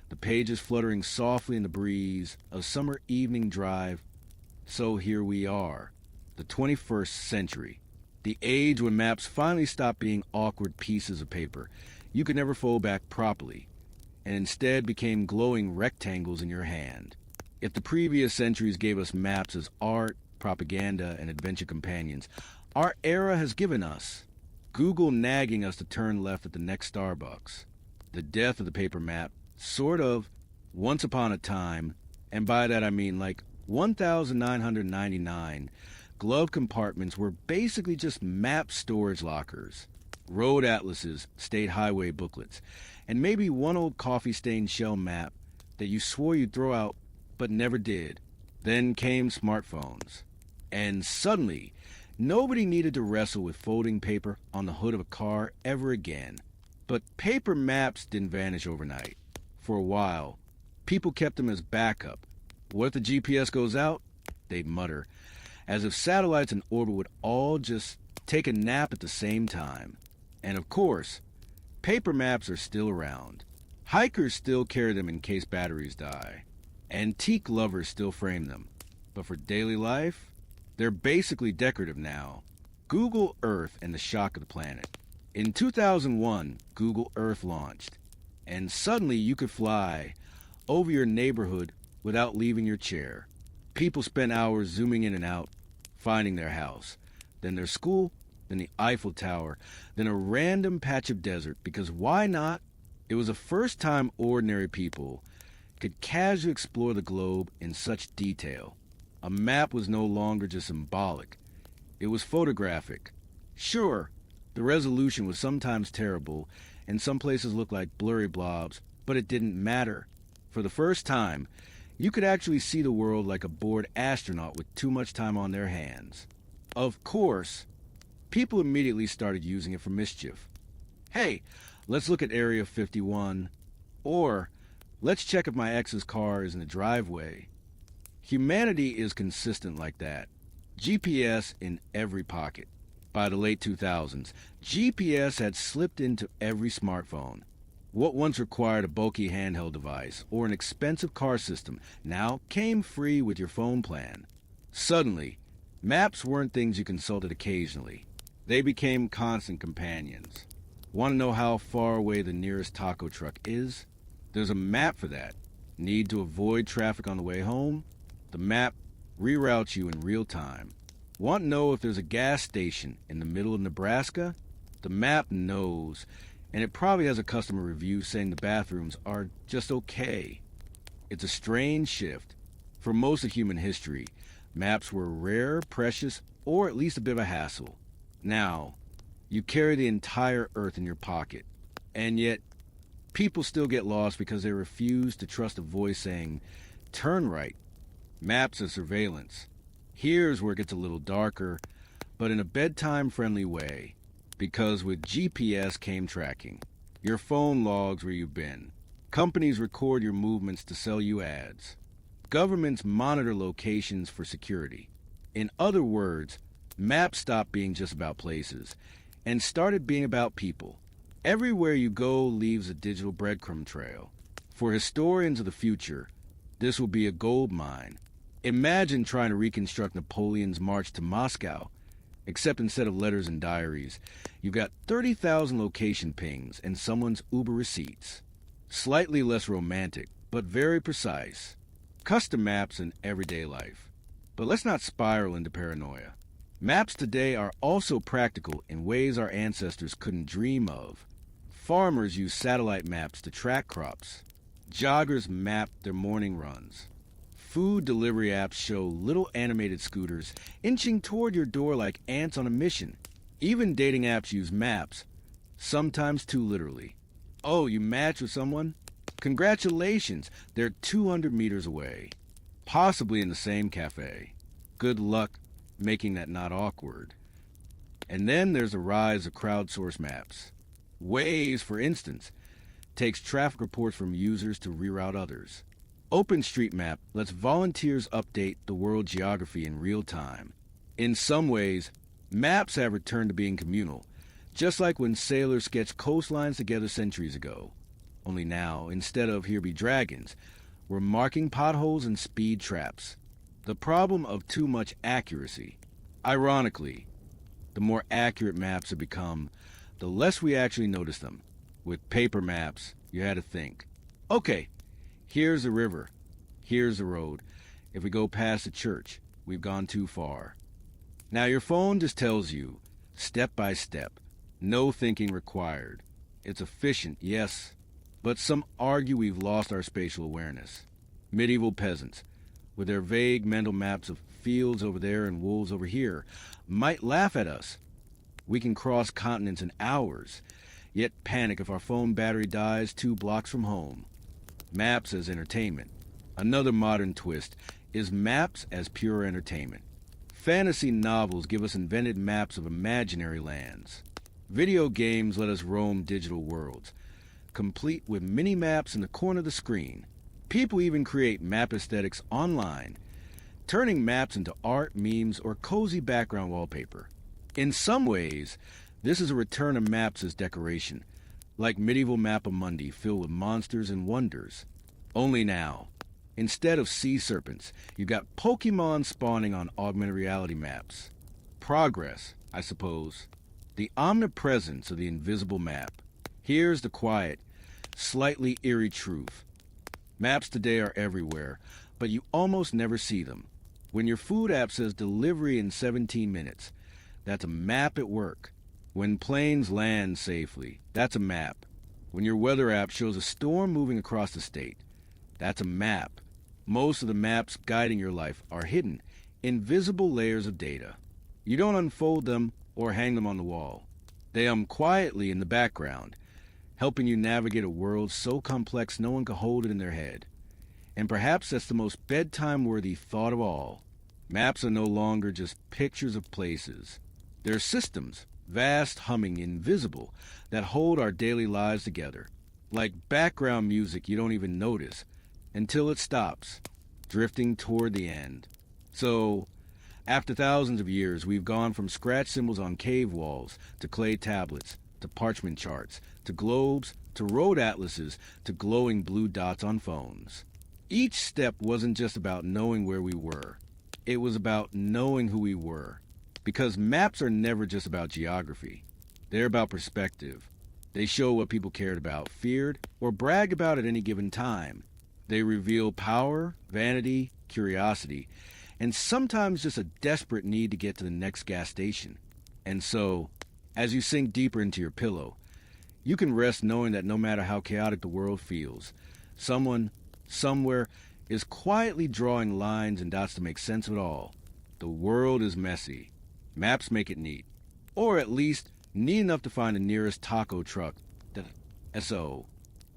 the pages fluttering softly in the breeze, a summer evening drive. So here we are, the 21st century, the age when maps finally stopped being awkward pieces of paper you could never fold back properly, and instead became glowing rectangles in your hand. If the previous centuries gave us maps as art, propaganda, and adventure companions, our era has given us Google nagging us to turn left at the next Starbucks, the death of the paper map, sort of, once upon a time, and by that I mean like 1,999, glove compartments were basically just map storage lockers, road atlases, state highway booklets, and maybe one old coffee-stained shell map that you swore you'd throw out but never did. Then came smartphones. And suddenly, nobody needed to wrestle with folding paper on the hood of a car ever again. But paper maps didn't vanish overnight. For a while, people kept them as backup. What if the GPS goes out? They'd mutter, as if satellites in orbit would all just take a nap at the same time. And of course, paper maps are still around. Hikers still carry them in case batteries die. Antique lovers still frame them. But for daily life, they're basically decorative now. Google Earth and the shock of the planet. In 2001, Google Earth launched. And suddenly you could fly over your neighborhood without leaving your chair. People spent hours zooming in and out, finding their house, then their school, then the Eiffel Tower, then a random patch of desert, because why not? It was the first time ordinary people could casually explore the globe in such detail. A map was no longer just symbolic, it was photographic. Sure, the resolution was sometimes terrible, and some places looked like blurry blobs, but it didn't matter. For the first time, you could actually see the world like a bored astronaut with too much time on their hands. Of course, people immediately started using it for mischief. Hey, let's look at Area 51, or let's check if my ex's car is in the driveway. Humanity is consistent like that. GPS in every pocket. By the late 2000s, GPS had slipped into every smartphone. What once required a bulky handheld device or an expensive car system now came free with your phone plan. Suddenly, maps weren't things you consulted occasionally. They became constant companions. Want to know how far away the nearest taco truck is? There's a map for that. Need to avoid traffic on the way home? The map reroutes you in real time. Want to know if there's a gas station in the middle of Nebraska? The map knows, and it probably has a customer review saying the bathrooms are just okay. It's a strange shift. For most of human history, maps were rare, precious, or at least a bit of a hassle. Now, you carry the entire Earth in your pocket, and yet people still get lost because they refuse to trust a voice saying, "Turn right." Maps are surveillance. Here's where it gets a little darker, but in a bedtime-friendly way, because with GPS came tracking. Your phone logs where you've been. Companies record your movements to sell you ads. Governments monitor locations for security. In other words, maps stopped being just about places and started being about people. Everywhere you go leaves a digital breadcrumb trail. For historians of the future, this will be a gold mine. Imagine trying to reconstruct Napoleon's march to Moscow, except instead of letters and diaries, you've got 30,000 location pings and someone's Uber receipts. Slightly less romantic, but very precise. Custom maps in everyday life. But let's not spiral into paranoia. Maps today are also practical in ways our ancestors couldn't dream of. Farmers use satellite maps to track crops. Joggers map their morning runs. Food delivery apps show little animated scooters inching toward your door like ants on a mission. Even dating apps use maps, sometimes too literally. Oh, you matched with someone? Congratulations, they're 200 meters away, possibly in the same cafe. Good luck making that not awkward. And then there's the rise of crowdsourced maps. Waze, for instance, takes traffic reports from users to reroute others. OpenStreetMap lets volunteers update the world geography in real time. In some ways, maps have returned to being communal, just like when sailors sketched coastlines together centuries ago. Only now, instead of "here be dragons," we're marking potholes and speed traps. The problem of too much accuracy. Ironically, the more accurate maps have become, the less we actually notice them. With paper maps, you had to think, okay, here's the river, here's the road. If we go past the church, we've gone too far. Now your phone just tells you, step by step, no thinking required. It's efficient, yes, but some argue we've lost our spatial awareness. Medieval peasants, with their vague mental maps of fields over there and wolves over here, might laugh at us. We can cross continents in hours, yet panic if our phone battery dies 2 blocks from home. Maps as entertainment. Another modern twist is maps as pure entertainment. Fantasy novels give us invented maps of imaginary lands. Video games let us roam digital worlds, complete with mini-maps in the corner of the screen. People even create map aesthetics online, turning maps into art, memes, or cozy background wallpaper. In some ways, this is a return of maps as decoration, like medieval Mappamundi filled with monsters and wonders. Only now, instead of sea serpents, you've got Pokemon spawning on augmented reality maps. Progress, I suppose. The omnipresence of the invisible map. Here's the quiet, slightly eerie truth. Maps today are everywhere, but you almost never see them. When your food app says delivery in 17 minutes, That's a map at work. When planes land safely, that's a map. When your weather app shows a storm moving across the state, that's a map. Most of the maps guiding your life are hidden, invisible layers of data. You don't unfold them or hang them on the wall. They quietly in the background, helping you navigate a world so complex no one can hold it in their head. And perhaps that's the most bedtime-worthy thought of all. Maps are no longer just pictures of places. They're systems, vast, humming, invisible, that hold our daily lives together. Like background music you don't even notice until it stops, drifting toward the end. So, after thousands of years, we've gone from scratch symbols on cave walls, to clay tablets, to parchment charts, to globes, to road atlases, to glowing blue dots on phones. Each step wasn't just about knowing where we were. It was about knowing who we were. Because maps are never just about geography. They're about perspective. They show what people cared about, feared, or bragged about at any given time. They reveal power, vanity, curiosity, and sometimes just a desperate need to get to the next gas station. And so, as you sink deeper into your pillow, you can rest knowing that no matter how chaotic the world feels, someone, somewhere, is quietly drawing lines and dots to make sense of it all. The world is messy. Maps make it neat. Or at least, neat enough to find the nearest taco truck. So,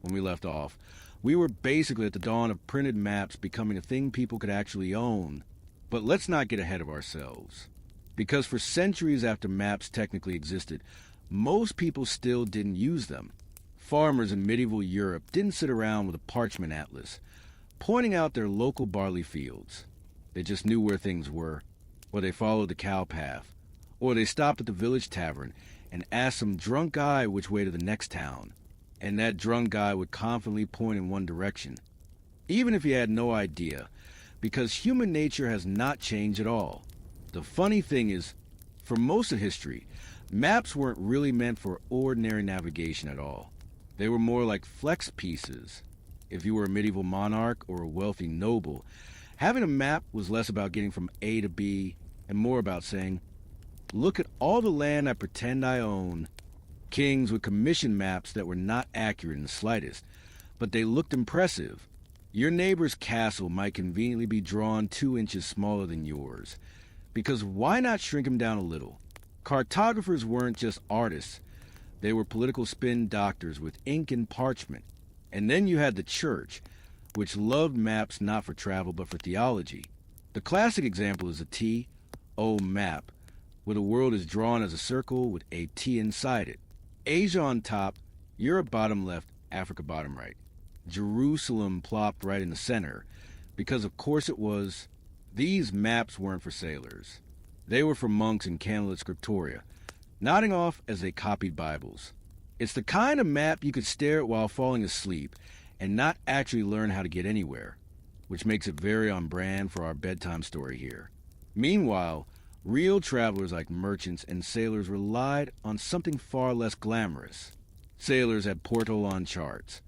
when we left off, we were basically at the dawn of printed maps becoming a thing people could actually own. But let's not get ahead of ourselves. Because for centuries after maps technically existed, most people still didn't use them. Farmers in medieval Europe didn't sit around with a parchment atlas, pointing out their local barley fields. They just knew where things were, or they followed the cow path, or they stopped at the village tavern and asked some drunk guy which way to the next town, and that drunk guy would confidently point in one direction, even if he had no idea, because human nature has not changed at all. The funny thing is, for most of history, maps weren't really meant for ordinary navigation at all. They were more like flex pieces. If you were a medieval monarch or a wealthy noble, having a map was less about getting from A to B and more about saying, look at all the land I pretend I own. Kings would commission maps that were not accurate in the slightest, but they looked impressive. Your neighbor's castle might conveniently be drawn 2 inches smaller than yours, because why not shrink him down a little? Cartographers weren't just artists. They were political spin doctors with ink and parchment. And then you had the church, which loved maps not for travel but for theology. The classic example is a T-O map, where the world is drawn as a circle with a T inside it. Asia on top, Europe bottom left, Africa bottom right. Jerusalem plopped right in the center, because of course it was. These maps weren't for sailors. They were for monks in candlelit scriptoria, nodding off as they copied Bibles. It's the kind of map you could stare at while falling asleep and not actually learn how to get anywhere, which makes it very on brand for our bedtime story here. Meanwhile, real travelers like merchants and sailors relied on something far less glamorous. Sailors had portolan charts,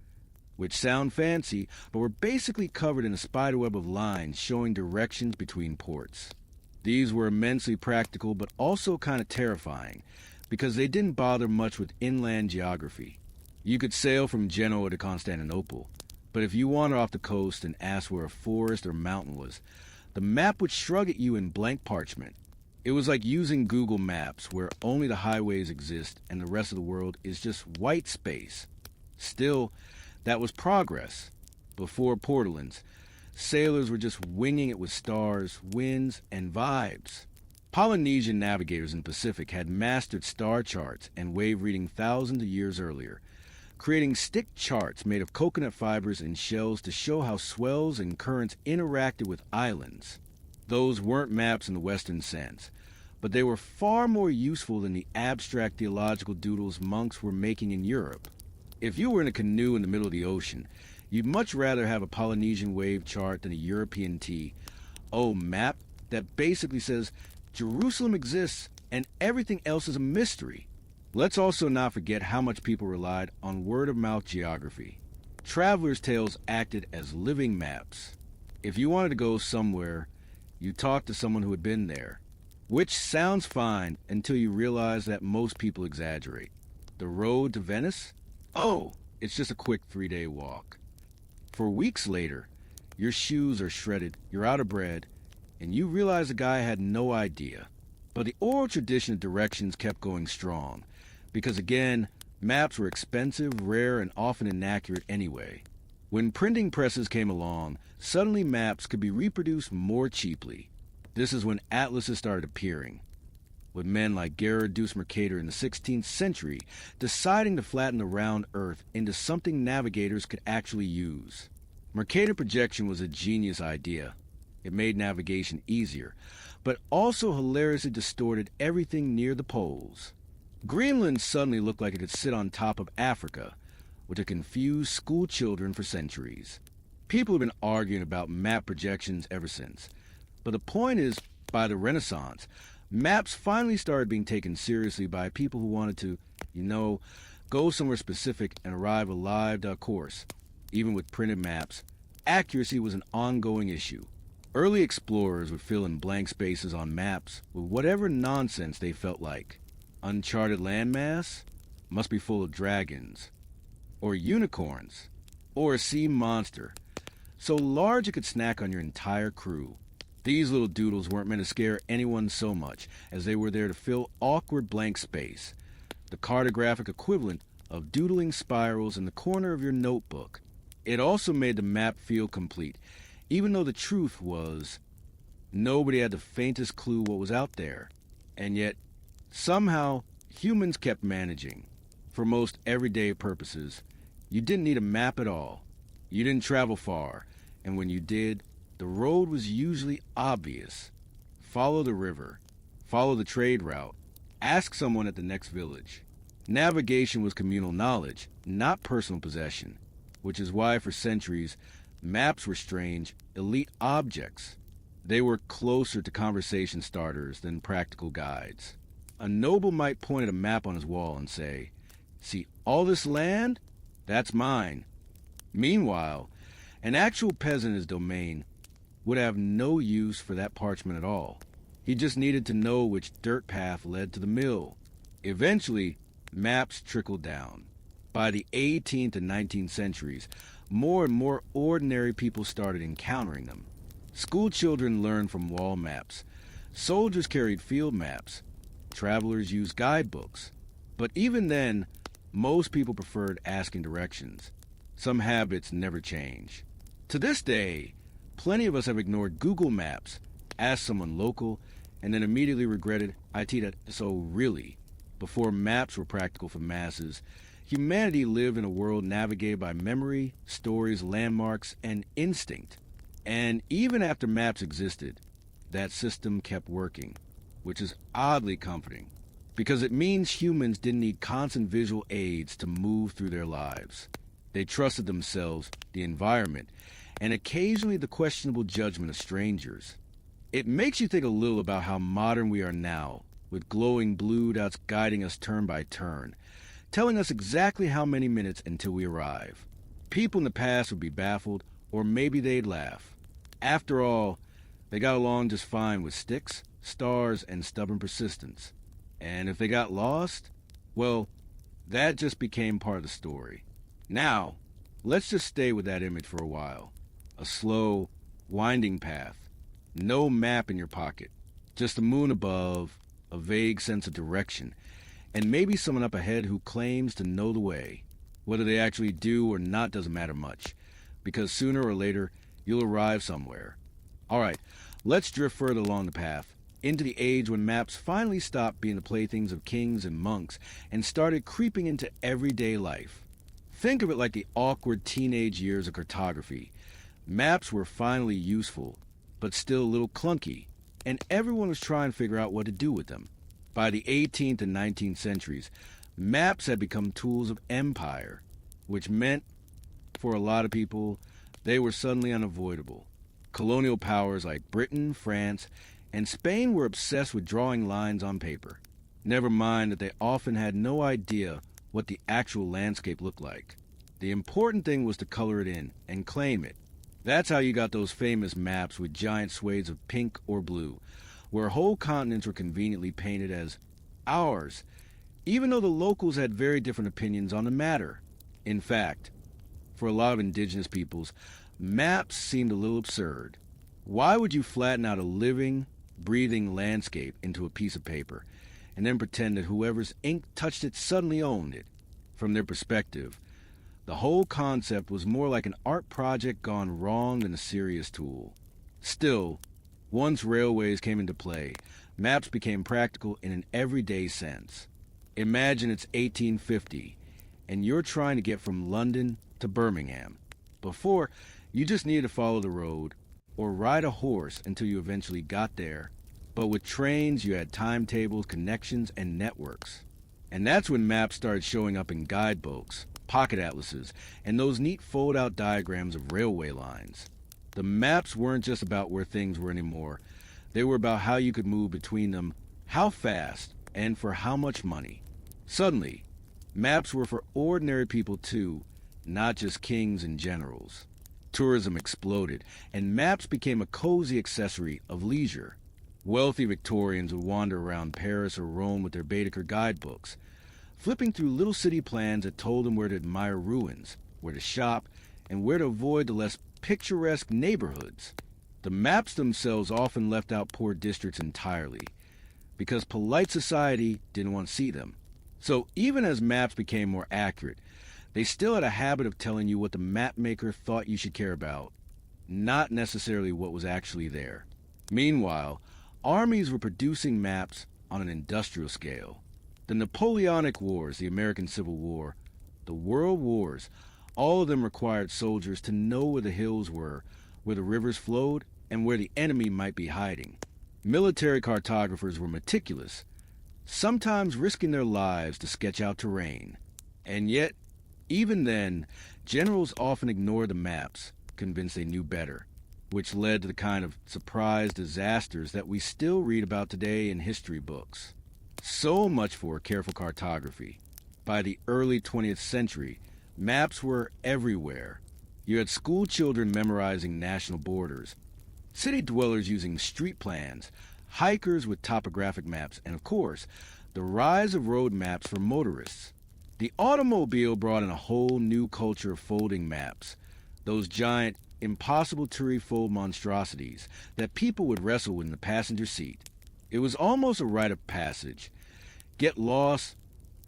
which sound fancy, but were basically covered in a spiderweb of lines showing directions between ports. These were immensely practical, but also kind of terrifying, because they didn't bother much with inland geography. You could sail from Genoa to Constantinople, but if you wandered off the coast and asked where a forest or mountain was, the map would shrug at you in blank parchment. It was like using Google Maps, where only the highways exist and the rest of the world is just white space. Still, that was progress. Before portalans, sailors were just winging it with stars, winds, and vibes. Polynesian navigators in the Pacific had mastered star charts and wave reading thousands of years earlier, creating stick charts made of coconut fibers and shells to show how swells and currents interacted with islands. Those weren't maps in the Western sense, but they were far more useful than the abstract theological doodles monks were making in Europe. If you were in a canoe in the middle of the ocean, you'd much rather have a Polynesian wave chart than a European T-O map that basically says Jerusalem exists and everything else is a mystery. Let's also not forget how much people relied on word-of-mouth geography. Travelers' tales acted as living maps. If you wanted to go somewhere, you talked to someone who had been there. which sounds fine until you realize that most people exaggerate. The road to Venice? Oh, it's just a quick 3-day walk. For weeks later, your shoes are shredded, you're out of bread, and you realize the guy had no idea. But the oral tradition of directions kept going strong, because again, maps were expensive, rare, and often inaccurate anyway. When printing presses came along, suddenly maps could be reproduced more cheaply. This is when atlases started appearing, with men like Gerhard Deuce Mercator in the 16th century deciding to flatten the round Earth into something navigators could actually use. Mercator projection was a genius idea. It made navigation easier, but also hilariously distorted everything near the poles. Greenland suddenly looked like it could sit on top of Africa, which had confused school children for centuries. People have been arguing about map projections ever since. But the point is, by the Renaissance, maps finally started being taken seriously by people who wanted to, go somewhere specific and arrive a live course. Even with printed maps, accuracy was an ongoing issue. Early explorers would fill in blank spaces on maps with whatever nonsense they felt like. Uncharted landmass must be full of dragons, or unicorns, or a sea monster, so large it could snack on your entire crew. These little doodles weren't meant to scare anyone so much as they were there to fill awkward blank space, the cartographic equivalent of doodling spirals in the corner of your notebook. It also made the map feel complete, even though the truth was nobody had the faintest clue what was out there. And yet, somehow, humans kept managing. For most everyday purposes, you didn't need a map at all. You didn't travel far, and when you did, the road was usually obvious. Follow the river. Follow the trade route. Ask someone at the next village. Navigation was communal knowledge, not personal possession, which is why for centuries, maps were strange, elite objects. They were closer to conversation starters than practical guides. A noble might point at a map on his wall and say, "See all this land? That's mine." Meanwhile, an actual peasant in his domain would have no use for that parchment at all. He just needed to know which dirt path led to the mill. Eventually, maps trickled down. By the 18th and 19th centuries, more and more ordinary people started encountering them. School children learned from wall maps. Soldiers carried field maps. Travelers used guidebooks. But even then, most people preferred asking directions. Some habits never change. To this day, plenty of us have ignored Google Maps, asked someone local, and then immediately regretted, so really, before maps were practical for masses, humanity lived in a world navigated by memory, stories, landmarks, and instinct. And even after maps existed, that system kept working, which is oddly comforting, because it means humans didn't need constant visual aids to move through their lives. They trusted themselves, the environment, and occasionally the questionable judgment of strangers. It makes you think a little about how modern we are now, with glowing blue dots guiding us turn by turn, telling us exactly how many minutes until we arrive. People in the past would be baffled, or maybe they'd laugh. After all, they got along just fine with sticks, stars, and stubborn persistence. And if they got lost, well, that just became part of the story. Now, let's just stay with that image for a while. A slow, winding path. No map in your pocket. Just the moon above, a vague sense of direction, and maybe someone up ahead who claims to know the way. Whether they actually do or not doesn't matter much, because sooner or later, you'll arrive somewhere. All right, let's drift further along the path, into the age when maps finally stopped being the playthings of kings and monks and started creeping into everyday life. Think of it like the awkward teenage years of cartography. Maps were finally useful, but still a little clunky, and everyone was trying to figure out what to do with them. By the 18th and 19th centuries, maps had become tools of empire, which meant, for a lot of people, they were suddenly unavoidable. Colonial powers like Britain, France, and Spain were obsessed with drawing lines on paper. Never mind that they often had no idea what the actual landscape looked like. The important thing was to color it in and claim it. That's how you got those famous maps with giant swathes of pink or blue, where whole continents were conveniently painted as ours, even though the locals had very different opinions on the matter. In fact, for a lot of indigenous peoples, maps seemed a little absurd. Why would you flatten out a living, breathing landscape into a piece of paper and then pretend that whoever's ink touched it suddenly owned it? From their perspective, the whole concept was more like an art project gone wrong than a serious tool. Still, once railways came into play, maps became practical in an everyday sense. Imagine it's 1850, and you're trying to get from London to Birmingham. Before, you just needed to follow the road or ride a horse until you eventually got there. But with trains, you had timetables, connections, and networks. And that's when maps started showing up in guidebooks, pocket atlases, and those neat fold-out diagrams of railway lines. The maps weren't just about where things were anymore. They were about how you could move between them, how fast, and for how much money. Suddenly, maps were for ordinary people too, not just kings and generals. Tourism exploded, and maps became a cozy accessory of leisure. Wealthy Victorians would wander around Paris or Rome with their Baedeker guidebooks, flipping through little city plans that told them where to admire ruins, where to shop, and where to avoid the less picturesque neighborhoods. The maps themselves often left out poor districts entirely, because polite society didn't want to see them. So even as maps became more accurate, they still had a habit of telling you what the map maker thought you should care about, not necessarily what was actually there. Meanwhile, armies were producing maps on an industrial scale. The Napoleonic Wars, the American Civil War, the World Wars, all of them required soldiers to know where the hills were, where the rivers flowed, and where the enemy might be hiding. Military cartographers were meticulous, sometimes risking their lives to sketch out terrain. And yet, even then, generals often ignored the maps, convinced they knew better, which led to the kind of surprise disasters that we still read about today in history books. So much for careful cartography. By the early 20th century, maps were everywhere. You had school children memorizing national borders, city dwellers using street plans, hikers with topographic maps, and of course, the rise of road maps for motorists. The automobile brought in a whole new culture of folding maps, those giant, impossible to refold monstrosities that people would wrestle with in the passenger seat. It was almost a rite of passage. Get lost,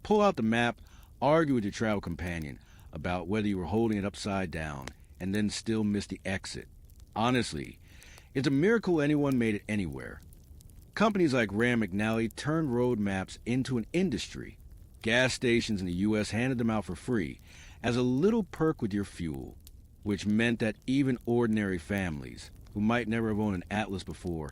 pull out the map, argue with your travel companion about whether you were holding it upside down, and then still miss the exit. Honestly, it's a miracle anyone made it anywhere. Companies like Rand McNally turned road maps into an industry. Gas stations in the U.S. handed them out for free as a little perk with your fuel, which meant that even ordinary families, who might never have owned an atlas before,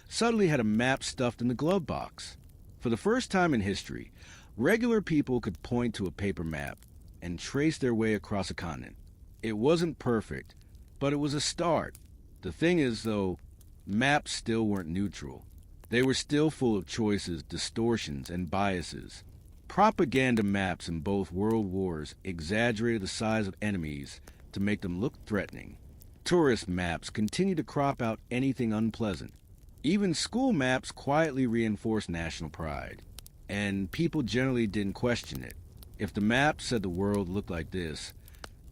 suddenly had a map stuffed in the glove box. For the first time in history, regular people could point to a paper map and trace their way across a continent. It wasn't perfect, but it was a start. The thing is, though, maps still weren't neutral. They were still full of choices, distortions, and biases. Propaganda maps in both world wars exaggerated the size of enemies to make them look threatening. Tourist maps continued to crop out anything unpleasant. Even school maps quietly reinforced national pride, and people generally didn't question it. If the map said the world looked like this,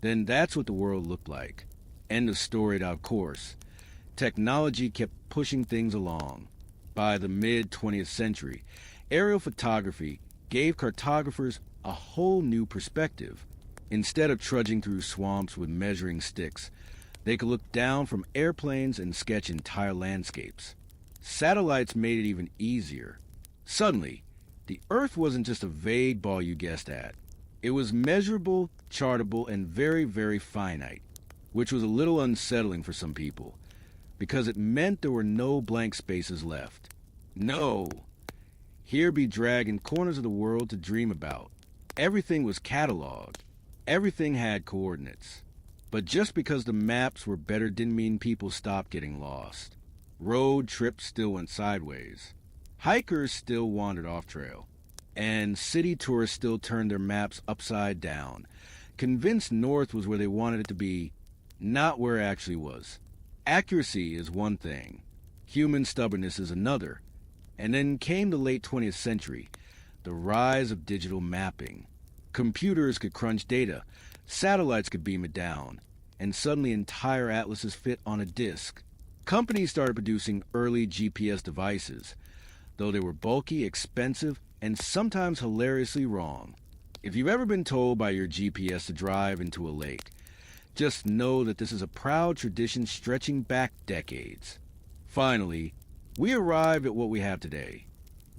then that's what the world looked like. End of story. Of course, technology kept pushing things along. By the mid-20th century, aerial photography gave cartographers a whole new perspective. Instead of trudging through swamps with measuring sticks, they could look down from airplanes and sketch entire landscapes. Satellites made it even easier. Suddenly, the Earth wasn't just a vague ball you guessed at. It was measurable, chartable, and very, very finite, which was a little unsettling for some people, because it meant there were no blank spaces left. No! Here be dragging corners of the world to dream about. Everything was cataloged. Everything had coordinates. But just because the maps were better didn't mean people stopped getting lost. Road trips still went sideways. Hikers still wandered off trail. And city tourists still turned their maps upside down, convinced north was where they wanted it to be, not where it actually was. Accuracy is one thing. Human stubbornness is another. And then came the late 20th century, the rise of digital mapping. Computers could crunch data, satellites could beam it down, and suddenly entire atlases fit on a disk. Companies started producing early GPS devices, though they were bulky, expensive, and sometimes hilariously wrong. If you've ever been told by your GPS to drive into a lake, just know that this is a proud tradition stretching back decades. Finally, we arrive at what we have today.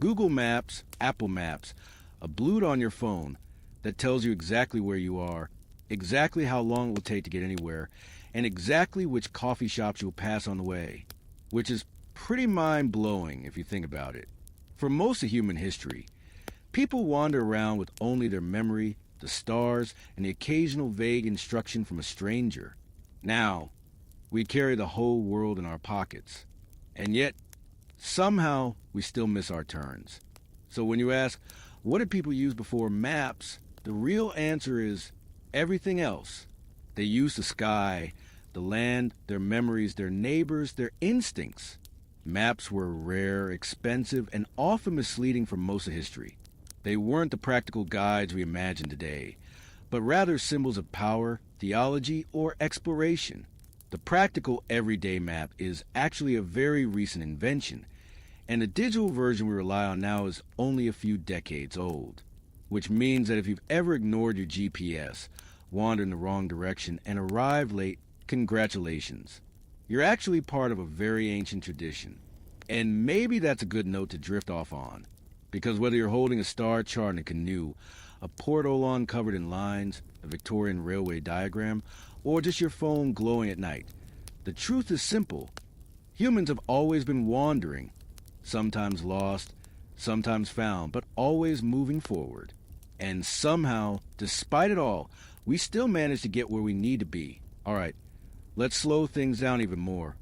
Google Maps, Apple Maps, a blued on your phone that tells you exactly where you are, exactly how long it will take to get anywhere, and exactly which coffee shops you'll pass on the way, which is pretty mind-blowing if you think about it. For most of human history, people wander around with only their memory, the stars, and the occasional vague instruction from a stranger. Now, we carry the whole world in our pockets, and yet, somehow, we still miss our turns. So when you ask, what did people use before maps? The real answer is everything else. They used the sky, the land, their memories, their neighbors, their instincts. Maps were rare, expensive, and often misleading for most of history. They weren't the practical guides we imagine today, but rather symbols of power, theology, or exploration. The practical everyday map is actually a very recent invention, and the digital version we rely on now is only a few decades old, which means that if you've ever ignored your GPS, wandered in the wrong direction, and arrived late, congratulations. You're actually part of a very ancient tradition, and maybe that's a good note to drift off on, because whether you're holding a star chart in a canoe, a port-oolong covered in lines, a Victorian railway diagram, or just your phone glowing at night, the truth is simple. Humans have always been wandering, sometimes lost, sometimes found, but always moving forward. And somehow, despite it all, we still manage to get where we need to be. All right, let's slow things down even more.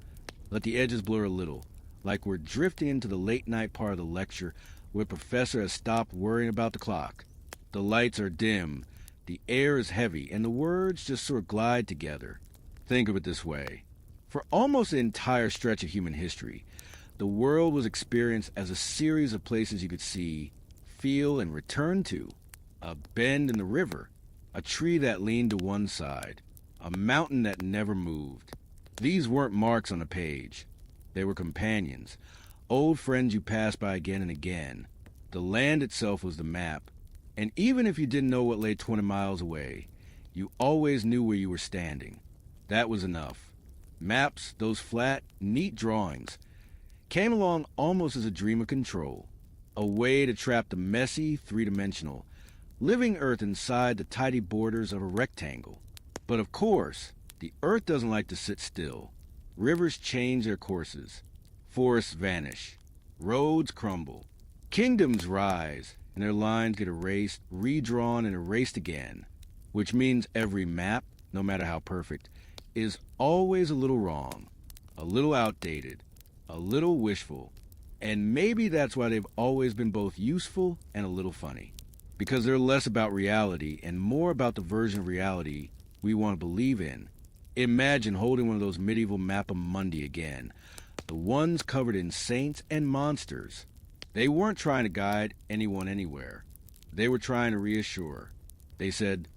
Let the edges blur a little, like we're drifting into the late night part of the lecture where the professor has stopped worrying about the clock. The lights are dim, the air is heavy, and the words just sort of glide together. Think of it this way. For almost the entire stretch of human history, the world was experienced as a series of places you could see, feel, and return to. A bend in the river, a tree that leaned to one side, a mountain that never moved. These weren't marks on a page. They were companions, old friends you passed by again and again. The land itself was the map, and even if you didn't know what lay 20 miles away, you always knew where you were standing. That was enough. Maps, those flat, neat drawings, came along almost as a dream of control, a way to trap the messy, three-dimensional, living Earth inside the tidy borders of a rectangle. But of course, the Earth doesn't like to sit still. Rivers change their courses. Forests vanish. Roads crumble. Kingdoms rise, and their lines get erased, redrawn, and erased again. Which means every map, no matter how perfect, is always a little wrong, a little outdated, a little wishful. And maybe that's why they've always been both useful and a little funny. Because they're less about reality and more about the version of reality we want to believe in. Imagine holding one of those medieval Mappamundi again, the ones covered in saints and monsters. They weren't trying to guide anyone anywhere. They were trying to reassure. They said,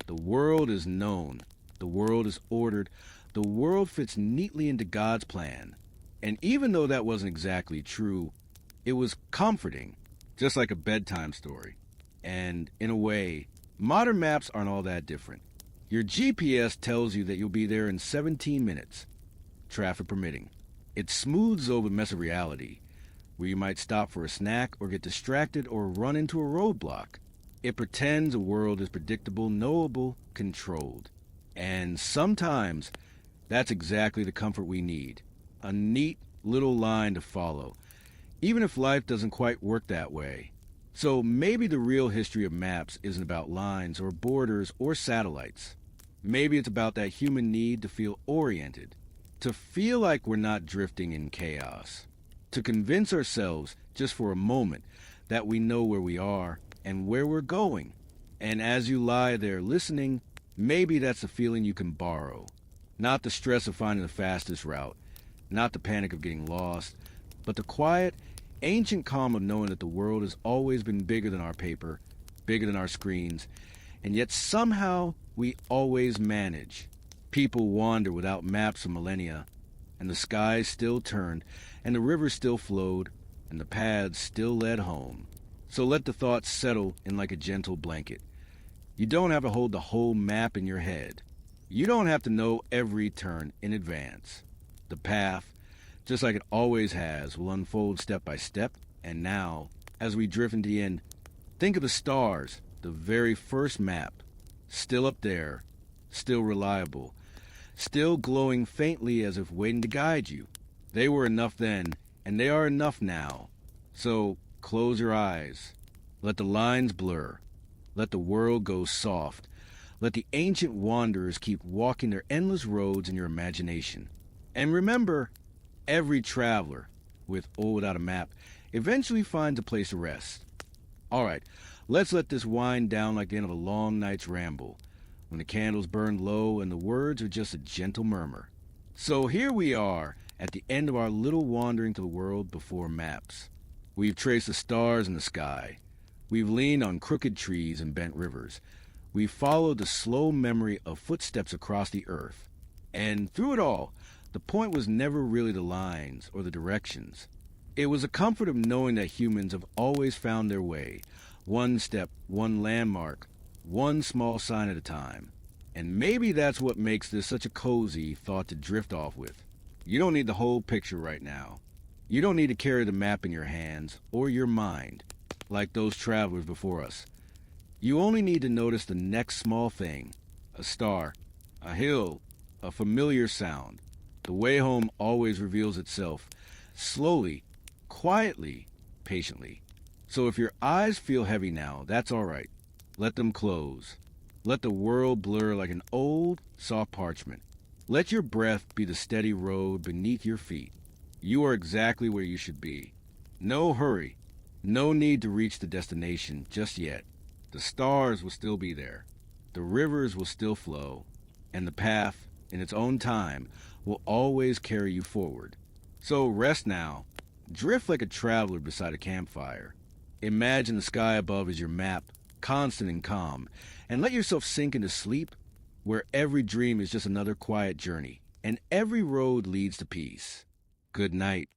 the world is known, the world is ordered, the world fits neatly into God's plan. And even though that wasn't exactly true, it was comforting, just like a bedtime story. And in a way, modern maps aren't all that different. Your GPS tells you that you'll be there in 17 minutes, traffic permitting. It smooths over the mess of reality, where you might stop for a snack or get distracted or run into a roadblock. It pretends a world is predictable, knowable, controlled. And sometimes, that's exactly the comfort we need. A neat little line to follow, even if life doesn't quite work that way. So maybe the real history of maps isn't about lines or borders or satellites. Maybe it's about that human need to feel oriented, to feel like we're not drifting in chaos, to convince ourselves just for a moment that we know where we are and where we're going. And as you lie there listening, maybe that's the feeling you can borrow. Not the stress of finding the fastest route, not the panic of getting lost, but the quiet, ancient calm of knowing that the world has always been bigger than our paper, bigger than our screens, and yet somehow we always manage. People wander without maps for millennia, and the skies still turned, and the rivers still flowed, and the paths still led home. So let the thoughts settle in like a gentle blanket. You don't have to hold the whole map in your head. You don't have to know every turn in advance. The path, just like it always has, will unfold step by step, and now, as we drift into the end, think of the stars, the very first map, still up there, still reliable, still glowing faintly as if waiting to guide you. They were enough then, and they are enough now. So close your eyes. Let the lines blur. Let the world go soft. Let the ancient wanderers keep walking their endless roads in your imagination. And remember, every traveler, with or without a map, eventually finds a place to rest. All right, let's let this wind down like the end of a long night's ramble, when the candles burn low and the words are just a gentle murmur. So here we are, at the end of our little wandering to the world before maps. We've traced the stars in the sky. We've leaned on crooked trees and bent rivers. We've followed the slow memory of footsteps across the earth. And through it all, the point was never really the lines or the directions. It was a comfort of knowing that humans have always found their way, one step, one landmark, one small sign at a time. And maybe that's what makes this such a cozy thought to drift off with. You don't need the whole picture right now. You don't need to carry the map in your hands or your mind, like those travelers before us. You only need to notice the next small thing, a star, a hill, a familiar sound. The way home always reveals itself, slowly, quietly, patiently. So if your eyes feel heavy now, that's all right. Let them close. Let the world blur like an old, soft parchment. Let your breath be the steady road beneath your feet. You are exactly where you should be. No hurry. No need to reach the destination just yet. The stars will still be there. The rivers will still flow. And the path, in its own time, will always carry you forward. So rest now. Drift like a traveler beside a campfire. Imagine the sky above as your map, constant and calm, and let yourself sink into sleep where every dream is just another quiet journey, and every road leads to peace. Good night.